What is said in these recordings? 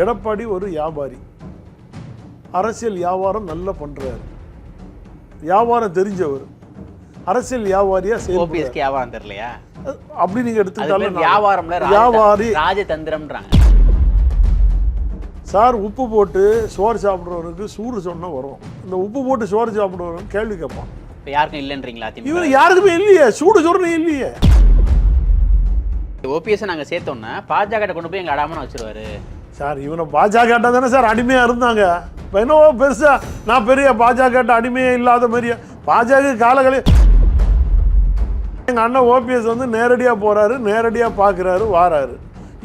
எடப்பாடி ஒரு வியாபாரி, அரசியல் வியாபாரம் நல்லா பண்றாரு, வியாபாரம் தெரிஞ்சவர், அரசியல் வியாபாரியா ஓபிஎஸ்க்கு வியாபாரம் தெரியலையா அப்படி நீங்க எடுத்துக்கிட்டாலும் வியாபாரம்ல வியாபாரி ராஜதந்திரம்ன்றாங்க சார். உப்பு போட்டு சோறு சாப்பிடுறவருக்கு சூடு சொன்னா வரும், இந்த உப்பு போட்டு சோறு சாப்பிடுறவருக்கு கேள்வி கேட்பான். இப்போ யாருக்கும் இல்லைன்றீங்களா? இவரு யாருக்குமே இல்லையே, சூடு சோறுனே இல்லையே. ஓபிஎஸ் நாங்கள் சேர்த்தோம்னா பாஜக கொண்டு போய் எங்கள் அடாமன்னு வச்சிருவாரு சார். இவனை பாஜக தானே சார் அடிமையாக இருந்தாங்க. இப்போ என்னவோ பெருசா நான் பெரிய பாஜக அடிமையே இல்லாத மாதிரியா? பாஜக காலகளி எங்கள் அண்ணன் ஓபிஎஸ் வந்து நேரடியாக போகிறாரு, நேரடியாக பார்க்குறாரு, வாராரு.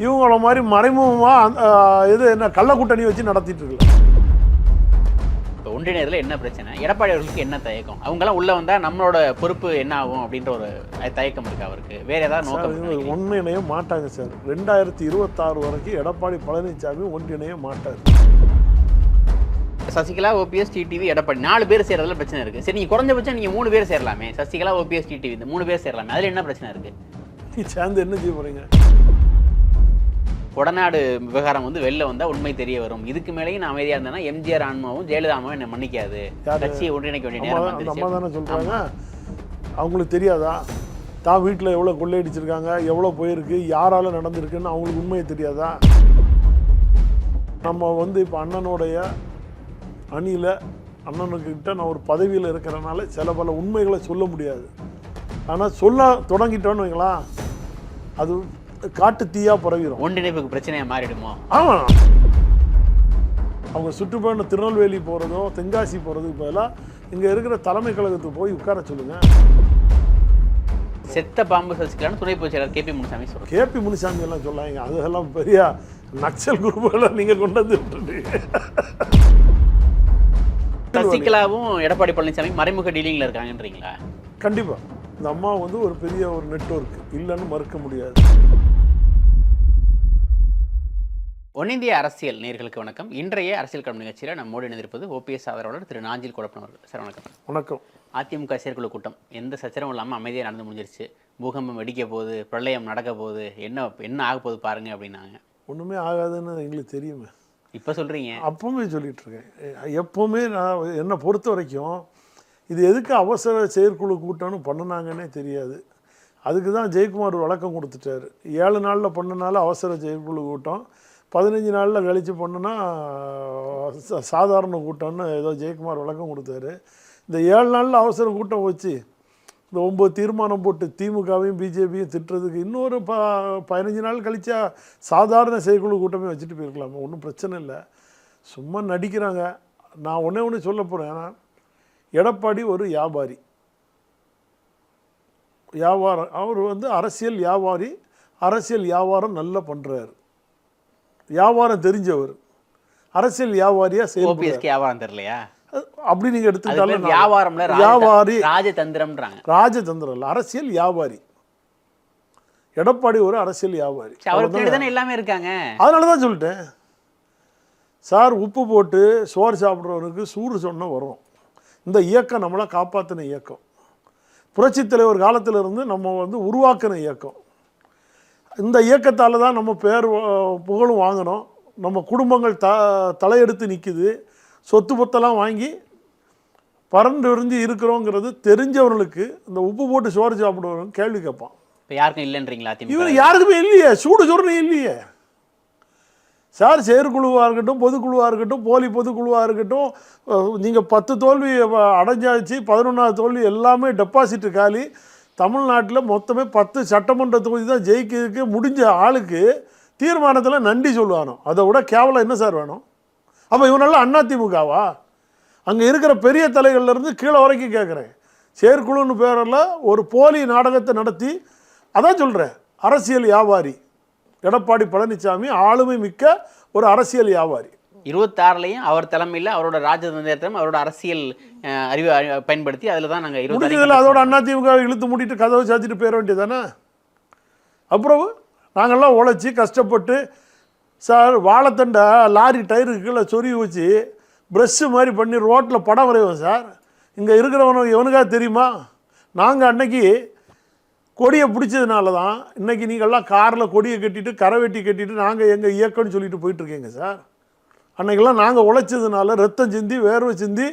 இவங்கள மாதிரி மறைமுகமாக இது என்ன கள்ளக்கூட்டணி வச்சு நடத்திட்டு இருக்கல. இப்போ ஒன்றிணையத்தில் என்ன பிரச்சனை? எடப்பாடி அவர்களுக்கு என்ன தயக்கம்? அவங்கெல்லாம் உள்ளே வந்தால் நம்மளோட பொறுப்பு என்ன ஆகும் அப்படின்ற ஒரு தயக்கம் இருக்கு அவருக்கு. வேற ஏதாவது நோக்கம்? ஒன்றிணைய மாட்டாங்க சார். 2026 வரைக்கும் எடப்பாடி பழனிசாமி ஒன்றிணைய மாட்டார். சசிகலா, ஓபிஎஸ், டிடிவி, எடப்பாடி 4 பேர் சேர்றதுல பிரச்சனை இருக்கு. சரி, நீங்க குறைஞ்சபட்சம் நீங்க 3 பேர் சேரலாமே. சசிகலா, ஓபிஎஸ், டிடிவி இந்த 3 பேர் சேரலாமே. அதுல என்ன பிரச்சனை இருக்கு? நீ சேர்ந்து என்ன செய்ய போறீங்க? கொடநாடு விவகாரம் வந்து வெளில வந்தா உண்மை தெரிய வரும். இதுக்கு மேலேயும் நான் அமைதியா இருந்தேன்னா எம்ஜிஆர் ஆன்மாவும் ஜெயலலிதா ஆன்மாவும் என்ன மன்னிக்காது. கட்சியை ஒன்றிணைக்க வேண்டிய நேரம் வந்துருச்சு. நம்ம தானே சொல்றாங்க. அவங்களுக்கு தெரியாதா தான் வீட்டில் எவ்வளோ கொள்ளையடிச்சிருக்காங்க, எவ்வளோ போயிருக்கு, யாரால நடந்திருக்குன்னு அவங்களுக்கு உண்மையை தெரியாதா? நம்ம வந்து இப்போ அண்ணனுடைய அணியில் அண்ணனுக்கிட்ட நான் ஒரு பதவியில் இருக்கிறனால சில பல உண்மைகளை சொல்ல முடியாது. ஆனால் சொல்ல தொடங்கிட்டோன்னு வைங்களா, அது காட்டு தீயா பரவிடும். ஒன்றிணைப்புக்கு பிரச்சனையா மாறிடுமோ? ஆமாம். அவங்க சுற்றுப்பயணம் திருநெல்வேலி போகிறதோ தென்காசி போகிறதுக்கு பதிலாக இங்கே இருக்கிற தலைமை கழகத்துக்கு போய் உட்கார சொல்லுங்க. செத்த பாம்பு சசிகலான்னு துணை பொதுச் செயலர் கேபி முனுசாமி சொல்றாரு. கேபி முனுசாமி எல்லாம் சொல்லாங்க, அதெல்லாம் பெரிய நக்சல் குரூப்புகளை நீங்க கொண்டு வந்து. சசிகலாவும் எடப்பாடி பழனிசாமி மறைமுக டீலிங்ல இருக்காங்கன்றீங்களா? கண்டிப்பா. இந்த அம்மா வந்து ஒரு பெரிய ஒரு நெட்வொர்க் இல்லைன்னு மறுக்க முடியாது. ஒன்னிந்திய அரசியல் நேயர்களுக்கு வணக்கம். இன்றைய அரசியல் களம் நிகழ்ச்சியில் நம்மோடு இணைந்திருப்பது ஓபிஎஸ் ஆதரவாளர் திரு நாஞ்சில் கொடப்பன் அவர்கள். சார் வணக்கம். வணக்கம். அதிமுக செயற்குழு கூட்டம் எந்த சச்சரவும் இல்லாமல் அமைதியாக நடந்து முடிஞ்சிருச்சு. பூகம்பம் வெடிக்க போகுது, பிரளயம் நடக்க போகுது, என்ன ஆக போகுது பாருங்க அப்படின்னாங்க. ஒன்றுமே ஆகாதுன்னு எங்களுக்கு தெரியுமே. இப்போ சொல்கிறீங்க? அப்பவுமே சொல்லிட்டு இருக்கேன். எப்போவுமே நான் என்னை பொறுத்த வரைக்கும் இது எதுக்கு அவசர செயற்குழு கூட்டம்னு பண்ணினாங்கன்னே தெரியாது. அதுக்கு தான் ஜெயக்குமார் விளக்கம் கொடுத்துட்டாரு. 7 நாளில் பண்ணனால அவசர செயற்குழு கூட்டம், 15 நாளில் கழித்து பண்ணுனா சாதாரண கூட்டம்னு ஏதோ ஜெயக்குமார் விளக்கம் கொடுத்தாரு. இந்த 7 நாளில் அவசர கூட்டம் வச்சு இந்த 9 தீர்மானம் போட்டு திமுகவையும் பிஜேபியும் திட்டுறதுக்கு இன்னொரு 15 நாள் கழிச்சா சாதாரண செயற்குழு கூட்டமே வச்சுட்டு போயிருக்கலாமா? ஒன்றும் பிரச்சனை இல்லை. சும்மா நடிக்கிறாங்க. நான் ஒன்று சொல்ல போகிறேன். ஏன்னா எடப்பாடி ஒரு வியாபாரி, வியாபாரம். அவர் வந்து அரசியல் வியாபாரி, அரசியல் வியாபாரம் நல்லா பண்ணுறாரு, வியாபாரம் தெரிஞ்சவர், அரசியல் வியாபாரியா செயல்படுறாரு. வியாபாரம் தெரியலையா? அப்படி நீங்க எடுத்துக்கிட்டாலும் வியாபாரம்ல வியாபாரி ராஜதந்திரம்ன்றாங்க. ராஜதந்திரம் இல்ல, அரசியல் வியாபாரி. எடப்பாடி ஒரு அரசியல் வியாபாரி. எல்லாமே இருக்காங்க. அதனாலதான் சொல்லிட்டேன் சார். உப்பு போட்டு சோறு சாப்பிட்றவனுக்கு சூடு சொன்ன வரும். இந்த இயக்கம் நம்மளை காப்பாற்றின இயக்கம், புரட்சி தலைவர் காலத்தில் இருந்து நம்ம வந்து உருவாக்கின இயக்கம். இந்த இயக்கத்தால் தான் நம்ம பேர் புகழும் வாங்கினோம். நம்ம குடும்பங்கள் தலையெடுத்து நிற்குது. சொத்து பொத்தெல்லாம் வாங்கி பறந்து விரிஞ்சு இருக்கிறோங்கிறது தெரிஞ்சவர்களுக்கு இந்த உப்பு போட்டு சோறு சாப்பிடுவாங்க கேள்வி கேட்பான். இப்போ யாருக்கும் இல்லைன்றீங்களா? இவன் யாருக்குமே இல்லையே, சூடு சோறுனே இல்லையே சார். செயற்குழுவாக இருக்கட்டும், பொதுக்குழுவாக இருக்கட்டும், போலி பொதுக்குழுவாக இருக்கட்டும், நீங்கள் 10 தோல்வி அடைஞ்சாச்சு, 11வது தோல்வி எல்லாமே டெபாசிட் காலி. தமிழ்நாட்டில் மொத்தமே 10 சட்டமன்ற தொகுதி தான் ஜெயிக்கிறதுக்கு முடிஞ்ச ஆளுக்கு தீர்மானத்தில் நன்றி சொல்லுவானோ. அதை விட கேவலம் என்ன சார் வேணும்? அப்போ இவனெல்லாம் அதிமுகவா? அங்கே இருக்கிற பெரிய தலைகள்லேருந்து கீழே வரைக்கும் கேட்குறேன். செயற்குழுன்னு பேரில் ஒரு போலி நாடகத்தை நடத்தி, அதான் சொல்கிறேன், அரசியல் வியாபாரி எடப்பாடி பழனிசாமி ஆளுமை மிக்க ஒரு அரசியல் வியாபாரி. 26லையும் அவர் தலைமையில் அவரோட ராஜதந்திரத்தையும் அவரோட அரசியல் அறிவை பயன்படுத்தி அதில் தான் நாங்கள் முடிஞ்சதில்லை. அதோட அதிமுக இழுத்து மூடிட்டு கதவை சாத்திட்டு போயிட வேண்டியதானே? அப்புறம் நாங்கள்லாம் உழைச்சி கஷ்டப்பட்டு சார் வாழைத்தண்டை லாரி டயருக்கு கீழே சொருவி வச்சு ப்ரெஷ்ஷு மாதிரி பண்ணி ரோட்டில் படம் வரைவோம் சார். இங்கே இருக்கிறவனுக்கு எவனுக்காக தெரியுமா? நாங்கள் அன்னைக்கு கொடியை பிடிச்சதுனால தான் இன்றைக்கி நீங்கள்லாம் காரில் கொடியை கட்டிட்டு கரை வெட்டி கட்டிட்டு நாங்கள் எங்கள் இயக்கம்னு சொல்லிட்டு போயிட்டுருக்கீங்க சார். அன்றைக்கெல்லாம் நாங்கள் உழைச்சதுனால ரத்தம் சிந்தி வேர்வை சிந்தி,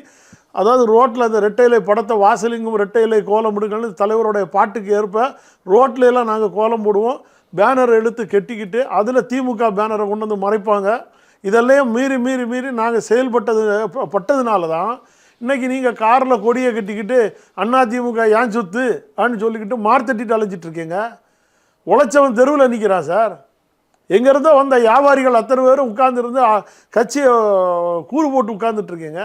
அதாவது ரோட்டில் அந்த ரெட்டையிலை படத்தை வாசலிங்கும் ரெட்டையிலை கோலம் விடுங்கள்னு தலைவருடைய பாட்டுக்கு ஏற்ப ரோட்டில் எல்லாம் நாங்கள் கோலம் போடுவோம். பேனர் எடுத்து கெட்டிக்கிட்டு அதில் திமுக பேனரை கொண்டு வந்து மறைப்பாங்க. இதெல்லாம் மீறி மீறி மீறி நாங்கள் பட்டதுனால தான் இன்றைக்கி நீங்கள் காரில் கொடியை கட்டிக்கிட்டு அதிமுக ஏன் சொத்து அப்படின்னு சொல்லிக்கிட்டு மார்த்தட்டிட்டு அலைஞ்சிட்ருக்கீங்க. உழைச்சவன் தெருவில் நிற்கிறான் சார். எங்கேருந்தோ வந்த வியாபாரிகள் அத்தனை பேரும் உட்கார்ந்துருந்து கட்சியை கூறு போட்டு உட்கார்ந்துட்ருக்கீங்க.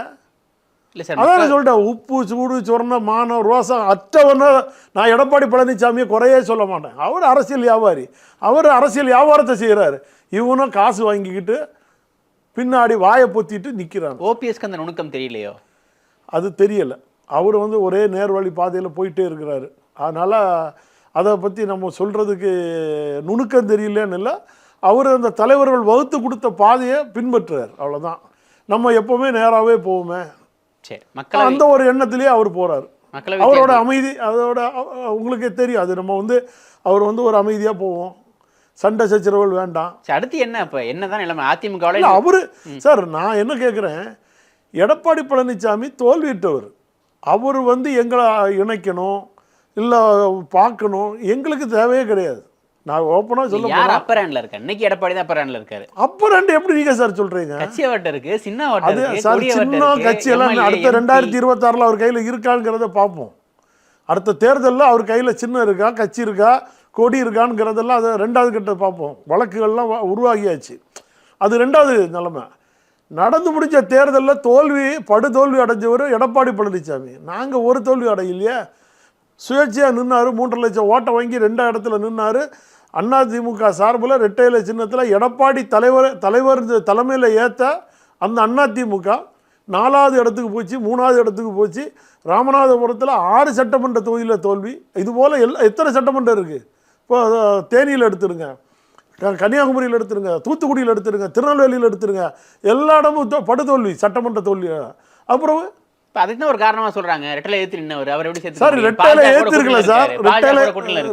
அதான் சொல்லிட்டேன், உப்பு சூடு சொர்ணம் மானம் ரோசம் அற்றவன நான் எடப்பாடி பழனிசாமியை குறையே சொல்ல மாட்டேன். அவர் அரசியல் வியாபாரி, அவர் அரசியல் வியாபாரத்தை செய்கிறாரு. இவனும் காசு வாங்கிக்கிட்டு பின்னாடி வாயை பொத்திட்டு நிற்கிறான். ஓபிஎஸ்க்கு அந்த நுணுக்கம் தெரியலையோ? அது தெரியலை. அவர் ஒரே நேர்வழி பாதையில் போயிட்டே இருக்கிறாரு. அதனால் அதை பற்றி நம்ம சொல்கிறதுக்கு நுணுக்கம் தெரியலன்னு இல்லை. அவர் அந்த தலைவர்கள் வகுத்து கொடுத்த பாதையை பின்பற்றுறார், அவ்வளோதான். நம்ம எப்போவுமே நேராகவே போவோமே, சரி மக்கள் அந்த ஒரு எண்ணத்திலேயே அவர் போகிறார். அவரோட அமைதி அதோட உங்களுக்கே தெரியும். அது நம்ம அவர் ஒரு அமைதியாக போவோம், சண்டை சச்சரவுகள் வேண்டாம். அடுத்து என்ன இப்போ என்னதான் நிலைமை அதிமுக? அவரு சார், நான் என்ன கேட்குறேன், எடப்பாடி பழனிசாமி தோல்வியிட்டவர். அவர் எங்களை இணைக்கணும் இல்லை பார்க்கணும் எங்களுக்கு தேவையே கிடையாது. நான் ஓப்பனாக சொல்ல யார் அப்பர் ஹேண்ட்ல இருக்க? இன்னைக்கு எடப்பாடி தான் அப்பர் ஹேண்ட்ல இருக்காரு. அப்பர் ஹேண்ட் எப்படி நீங்க சார் சொல்றீங்க? கட்சி வட்ட இருக்கு, சின்ன வட்ட இருக்கு, சார் சின்ன கட்சி எல்லாம் அடுத்த 2026 அவர் கையில் இருக்காங்கிறத பார்ப்போம். அடுத்த தேர்தலில் அவர் கையில் சின்ன இருக்கா, கட்சி இருக்கா, கொடி இருக்கான்ங்கிறதெல்லாம் அதை 2வது கட்ட பார்ப்போம். வழக்குகள்லாம் உருவாகியாச்சு, அது 2வது நிலைமை. நடந்து முடிஞ்ச தேர்தலில் படுதோல்வி அடைஞ்சவர் எடப்பாடி பழனிசாமி. நாங்கள் ஒரு தோல்வி அடையிலையே, சுயேட்சையாக நின்னார். 3.5 லட்சம் ஓட்டை வாங்கி 2 இடத்துல நின்னார். அதிமுக சார்பில் ரெட்டையிலை சின்னத்தில் எடப்பாடி தலைவர் தலைமையில் ஏற்ற அந்த அதிமுக 4வது இடத்துக்கு போச்சு, 3வது இடத்துக்கு போச்சு. ராமநாதபுரத்தில் 6 சட்டமன்ற தொகுதியில் தோல்வி. இதுபோல் எத்தனை சட்டமன்றம் இருக்குது? இப்போ தேனியில் எடுத்துருங்க, கன்னியாகுமரியில் எடுத்துருங்க, தூத்துக்குடியில் எடுத்துருங்க, திருநெல்வேலியில் எடுத்துருங்க, எல்லா இடமும் படுதோல்வி, சட்டமன்ற தோல்வி. அப்புறம் அதுக்கு ஒரு காரணமா சொல்றாங்க, ரெட்டையிலை எதிர்த்து நின்னவர் அவர் எப்படி சேர்த்து சார்? ரெட்டையிலை ஏற்றிருக்கல சார்,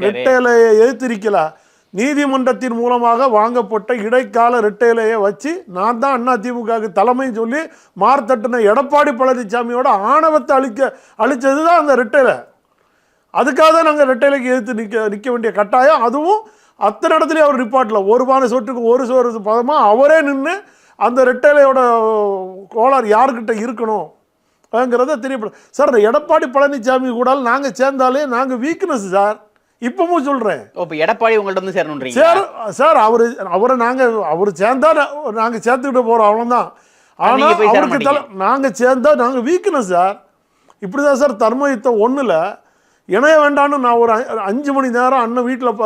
ரெட்டையிலையை ஏற்றிருக்கல. நீதிமன்றத்தின் மூலமாக வாங்கப்பட்ட இடைக்கால ரெட்டையிலையை வச்சு நான் தான் அதிமுகவுக்கு தலைமைன்னு சொல்லி மார்த்தட்டின எடப்பாடி பழனிசாமியோட ஆணவத்தை அழிச்சது தான் அந்த ரெட்டையிலை. அதுக்காக தான் நாங்கள் ரெட்டையிலைக்கு எதிர்த்து நிற்க வேண்டிய கட்டாயம். அதுவும் அத்தனை இடத்துலையும் அவர் ரிப்பார்ட்டில் ஒரு பானை சொட்டுக்கு ஒரு சோறு பதமாக அவரே நின்று அந்த ரெட்டையிலையோட கோளாறு யாருக்கிட்ட இருக்கணும் ங்கிறத தெரியப்படும் சார். எடப்பாடி பழனிசாமி கூட நாங்கள் சேர்ந்தாலே நாங்கள் வீக்னஸ் சார். இப்பவும் சொல்கிறேன், இப்போ எடப்பாடி உங்கள்கிட்ட சேரணுன்றீங்க சார். அவரை அவர் சேர்ந்தா நாங்கள் சேர்த்துக்கிட்டு போகிறோம், அவ்வளோதான். ஆனால் அவருக்கு நாங்கள் சேர்ந்தா நாங்கள் வீக்னஸ் சார். இப்படி தான் சார் தர்ம யுத்தம் 1ல் இணைய வேண்டான்னு நான் ஒரு 5 மணி நேரம் அண்ணன் வீட்டில்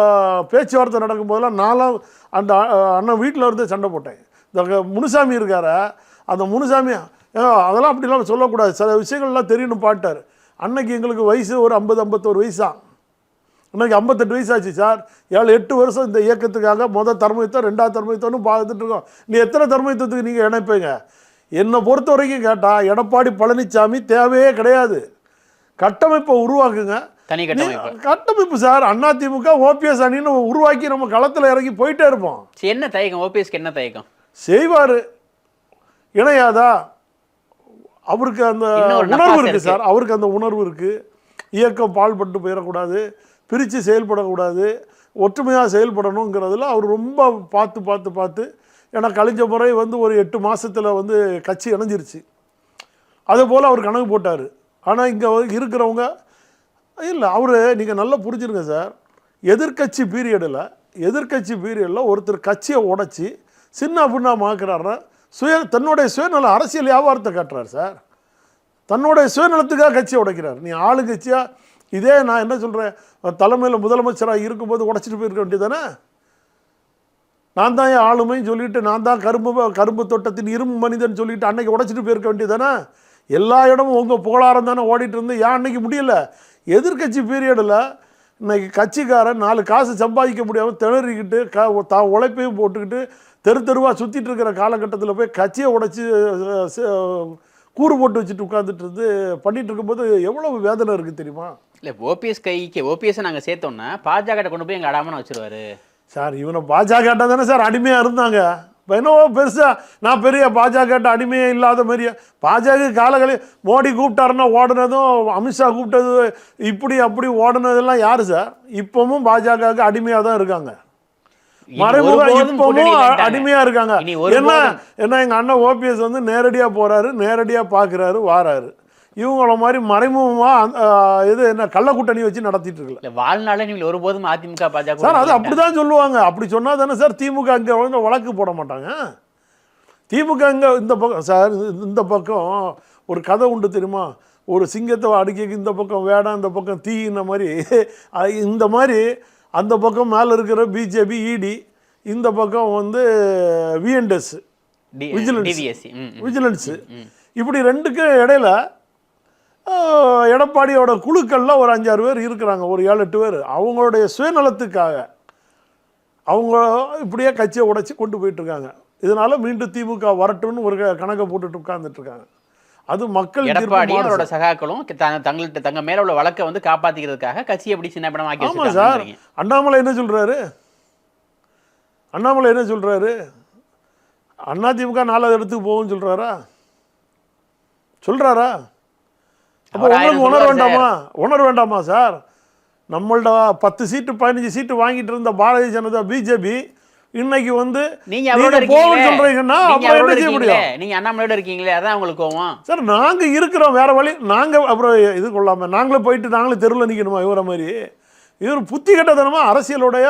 பேச்சுவார்த்தை நடக்கும் போதெல்லாம் நானும் அந்த அண்ணன் வீட்டில் சண்டை போட்டேன். இந்த முனுசாமி இருக்கார, அந்த முனுசாமி அதெல்லாம் அப்படிலாம் சொல்லக்கூடாது, சில விஷயங்கள்லாம் தெரியணும் பாட்டார். அன்னைக்கு எங்களுக்கு வயசு ஒரு 50-51 வயசு தான். இன்னைக்கு 58 வயசாச்சு சார். 7-8 வருஷம் இந்த இயக்கத்துக்காக தர்மயுத்தம் 2வது தர்மயுத்தம்னு பார்த்துட்டு இருக்கோம். நீ எத்தனை தர்மயுத்தத்துக்கு நீங்கள் இணைப்பீங்க? என்னை பொறுத்த வரைக்கும் கேட்டால் எடப்பாடி பழனிசாமி தேவையே கிடையாது. கட்டமைப்பை உருவாக்குங்க, கட்டமைப்பு சார். அதிமுக ஓபிஎஸ் அணின்னு உருவாக்கி நம்ம களத்தில் இறங்கி போயிட்டே இருப்போம். என்ன தயக்கம்? ஓபிஎஸ்க்கு என்ன தயக்கம்? செய்வார், இணையாதா? அவருக்கு அந்த உணர்வு இருக்குது சார். அவருக்கு அந்த உணர்வு இருக்குது. இயக்கம் பால்பட்டு போயிடக்கூடாது, பிரித்து செயல்படக்கூடாது, ஒற்றுமையாக செயல்படணுங்கிறதுல அவர் ரொம்ப பார்த்து ஏன்னா கழிஞ்ச முறை ஒரு 8 மாதத்தில் கட்சி இணைஞ்சிருச்சு. அதுபோல் அவர் கணக்கு போட்டார். ஆனால் இங்கே இருக்கிறவங்க இல்லை, அவர் நீங்கள் நல்லா புரிஞ்சுருங்க சார். எதிர்கட்சி பீரியடில் ஒருத்தர் கட்சியை உடைச்சி சின்ன பின்னா மாக்குறாருன்னா தன்னுடைய சுயநல அரசியல் வியாபாரத்தை காட்டுறார் சார். தன்னுடைய சுயநலத்துக்காக கட்சியை உடைக்கிறார். நீ ஆளுங்கட்சியாக இதே நான் என்ன சொல்கிறேன், தலைமையில் முதலமைச்சராக இருக்கும்போது உடைச்சிட்டு போயிருக்க வேண்டியதானே? நான் தான் என் ஆளுமைன்னு சொல்லிட்டு, நான் தான் கரும்பு தோட்டத்தின் இரும்பு மனிதன் சொல்லிட்டு அன்னைக்கு உடைச்சிட்டு போயிருக்க வேண்டியதானே? எல்லா இடமும் உங்கள் புகழாரம் தானே ஓடிட்டு இருந்து, ஏன் அன்னைக்கு முடியல? எதிர்கட்சி பீரியடில் இன்னைக்கு கட்சிக்காரன் 4 காசு சம்பாதிக்க முடியாமல் திணறிக்கிட்டு தான் உழைப்பையும் போட்டுக்கிட்டு தெருவாக சுற்றிட்டு இருக்கிற காலகட்டத்தில் போய் கட்சியை உடைச்சி கூறு போட்டு வச்சுட்டு உட்காந்துட்டு பண்ணிட்டு இருக்கும்போது எவ்வளவு வேதனை இருக்குது தெரியுமா? இல்லை ஓபிஎஸ் கைக்கு ஓபிஎஸ் நாங்கள் சேர்த்தோம்னா பாஜக கொண்டு போய் எங்கள் அடாமன்னு வச்சிருவாரு சார். இவனை பாஜக தானே சார் அடிமையாக இருந்தாங்க. இப்போ என்னவோ பெருசாக நான் பெரிய பாஜக அடிமையே இல்லாத மாதிரியே பாஜக காலங்களே மோடி கூப்பிட்டாருன்னா ஓடுனதும் அமித்ஷா கூப்பிட்டது இப்படி அப்படி ஓடுனதெல்லாம் யார் சார்? இப்பவும் பாஜகவுக்கு அடிமையாக தான் இருக்காங்க. மறைமுகம் இப்பவும் அடிமையா இருக்காங்க. என்ன எங்க அண்ணன் ஓபிஎஸ் வந்து நேரடியா போறாரு, நேரடியா பாக்குறாரு, வாராரு. இவங்கள மாதிரி மறைமுகமா இது என்ன கள்ள கூட்டணி வச்சு நடத்திட்டு இருக்கல. வாழ்நாளே நீங்கள் ஒருபோதும் அதிமுக பாஜக சார் அது அப்படிதான் சொல்லுவாங்க. அப்படி சொன்னா தானே சார் திமுக அங்க வழக்கு போட மாட்டாங்க. திமுக அங்க இந்த பக்கம் சார், இந்த பக்கம் ஒரு கதை உண்டு தெரியுமா? ஒரு சிங்கத்தை அடுக்கி இந்த பக்கம் வேடம், இந்த பக்கம் தீ, இந்த மாதிரி இந்த மாதிரி அந்த பக்கம் மேலே இருக்கிற பிஜேபி இடி, இந்த பக்கம் வந்து விஎன்எஸ் விஜிலன்ஸு. இப்படி ரெண்டுக்கு இடையில எடப்பாடியோட குழுக்களில் ஒரு 5-6 பேர் இருக்கிறாங்க, ஒரு 7-8 பேர். அவங்களுடைய சுயநலத்துக்காக அவங்க இப்படியே கட்சியை உடைச்சி கொண்டு போயிட்டுருக்காங்க. இதனால் மீண்டும் திமுக வரட்டும்னு ஒரு கணக்கை போட்டுட்டு உட்கார்ந்துட்டுருக்காங்க. அது மக்கள் எடப்பாடியோட சகாக்களும் தங்கள்கிட்ட தங்க மேல உள்ள வழக்கை வந்து காப்பாற்றிக்கிறதுக்காக கட்சி எப்படி சின்ன படமாக்கி. ஆமாம் சார். அண்ணாமலை என்ன சொல்கிறாரு? அண்ணாமலை என்ன சொல்கிறாரு? அதிமுக 4வது இடத்துக்கு போகும்னு சொல்கிறாரா? சொல்கிறாரா? அப்போ உங்களுக்கு உணர வேண்டாமா சார்? நம்மள்ட 10 சீட்டு 15 சீட்டு வாங்கிட்டு இருந்த பாரதிய ஜனதா பிஜேபி இன்னைக்கு வந்து நீங்க சொல்றீங்கன்னா என்ன செய்ய முடியும்? நீங்க அண்ணாமலையோட இருக்கீங்களே, அதான் உங்களுக்கு கோவம் சார். நாங்க இருக்கிறோம், வேற வழி. நாங்க அப்புறம் இது கொள்ளாம நாங்களே போயிட்டு நாங்களே தெருவில் நிக்கணுமா? இவர மாதிரி இவர் புத்தி கட்டத்தனமா அரசியலுடைய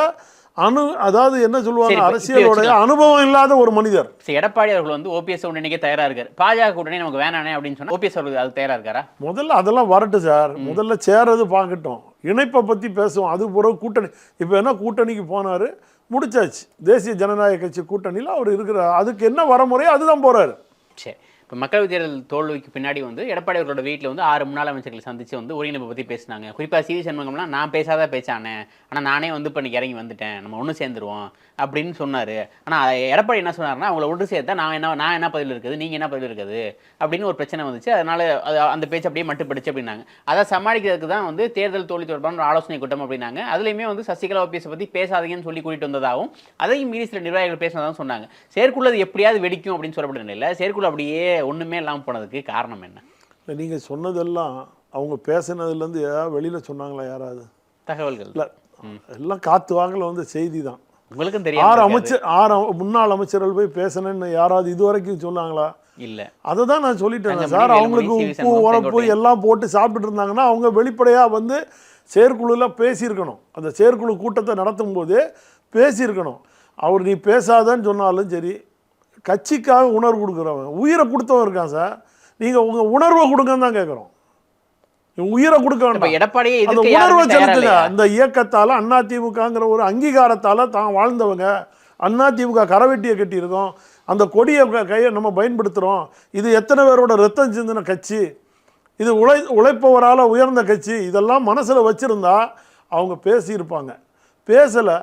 அதாவது என்ன சொல்லுவாங்க, அரசியலுடைய அனுபவம் இல்லாத ஒரு மனிதர். எடப்பாடி அவர்கள் வந்து ஓபிஎஸ் ஒன்றிணைக்க தயாரா இருக்காரு. பாஜக கூட்டணி நமக்கு வேணானே அப்படின்னு சொன்னா ஓபிஎஸ் அவர்கள் அது தயாரா இருக்காரா? முதல்ல அதெல்லாம் வரட்டு சார். முதல்ல சேரது பார்க்கட்டும், இணைப்பை பத்தி பேசுவோம். அது பிறகு கூட்டணி. இப்போ என்ன கூட்டணிக்கு போனாரு, முடிச்சாச்சு. தேசிய ஜனநாயக கட்சி கூட்டணியில் அவர் இருக்கிறார். அதுக்கு என்ன வரமுறையோ அதுதான் போறாரு. சரி, இப்போ மக்களவைத் தேர்தல் தோல்விக்கு பின்னாடி வந்து எடப்பாடி அவர்களோட வீட்டில் வந்து 6 முன்னாள் அமைச்சர்களை சந்திச்சு வந்து ஒருங்கிணைப்பை பற்றி பேசினாங்க. குறிப்பாக சிவி சண்முகம்லாம் நான் பேசாத பேச்சானே, ஆனால் நானே வந்து இப்போ இன்னைக்கு இறங்கி வந்துட்டேன், நம்ம ஒன்று சேர்ந்துருவோம் அப்படின்னு சொன்னார். ஆனால் எடப்பாடி என்ன சொன்னார்னா, அவங்கள ஒன்று சேர்த்தா நான் என்ன பதில் இருக்குது, நீங்கள் என்ன பதில் இருக்குது அப்படின்னு ஒரு பிரச்சனை வந்துச்சு. அதனால் அந்த பேச்சு அப்படியே மட்டுப்படுச்சு அப்படின்னாங்க. அதை சமாளிக்கிறதுக்கு தான் வந்து தேர்தல் தோல்வி தொடர்பான ஒரு ஆலோசனை கூட்டம் அப்படின்னாங்க. அதுலேயுமே வந்து சசிகலா ஓபிஎஸ் பற்றி பேசாதீங்கன்னு சொல்லி கூட்டிகிட்டு வந்ததாகவும் அதையும் மீறி சில நிர்வாகிகள் பேசினதாகவும் சொன்னாங்க. செயற்குள்ளது எப்படியாவது வெடிக்கும் அப்படின்னு சொல்லப்பட்ட நிலையில் செயற்குள்ள அப்படியே ஒன்றுமே இல்லாமல் போனதுக்கு காரணம் என்ன? இல்லை, நீங்கள் சொன்னதெல்லாம் அவங்க பேசினதுலேருந்து ஏதாவது வெளியில் சொன்னாங்களா யாராவது? தகவல்கள் இல்லை, எல்லாம் காற்று வாங்கல வந்து செய்தி தான். உங்களுக்கும் தெரியும். 6 முன்னாள் அமைச்சர்கள் போய் பேசணுன்னு யாராவது இது வரைக்கும் சொன்னாங்களா? இல்லை. அதை தான் நான் சொல்லிட்டேன் சார். அவங்களுக்கு உப்பு உரப்பு எல்லாம் போட்டு சாப்பிட்டுட்டு இருந்தாங்கன்னா அவங்க வெளிப்படையாக வந்து செயற்குழுவில் பேசியிருக்கணும். அந்த செயற்குழு கூட்டத்தை நடத்தும் போது பேசியிருக்கணும். அவர் நீ பேசாதன்னு சொன்னாலும் சரி, கட்சிக்காக உணர்வு கொடுக்குறவன், உயிரை கொடுத்தவன் இருக்கான் சார். நீங்கள் உங்கள் உணர்வை கொடுங்கன்னு தான் கேட்குறோம். உயிரை கொடுக்க வேண்டாம், எடப்பாடியே அந்த உணர்வை செலுத்துங்க. அந்த இயக்கத்தால் அதிமுகங்கிற ஒரு அங்கீகாரத்தால் தான் வாழ்ந்தவங்க. அதிமுக கரவெட்டியை கட்டியிருக்கோம், அந்த கொடியை கையை நம்ம பயன்படுத்துகிறோம். இது எத்தனை பேரோட ரத்தம் சிந்தின கட்சி, இது உழைப்பவரால் உயர்ந்த கட்சி. இதெல்லாம் மனசில் வச்சுருந்தா அவங்க பேசியிருப்பாங்க. பேசலை,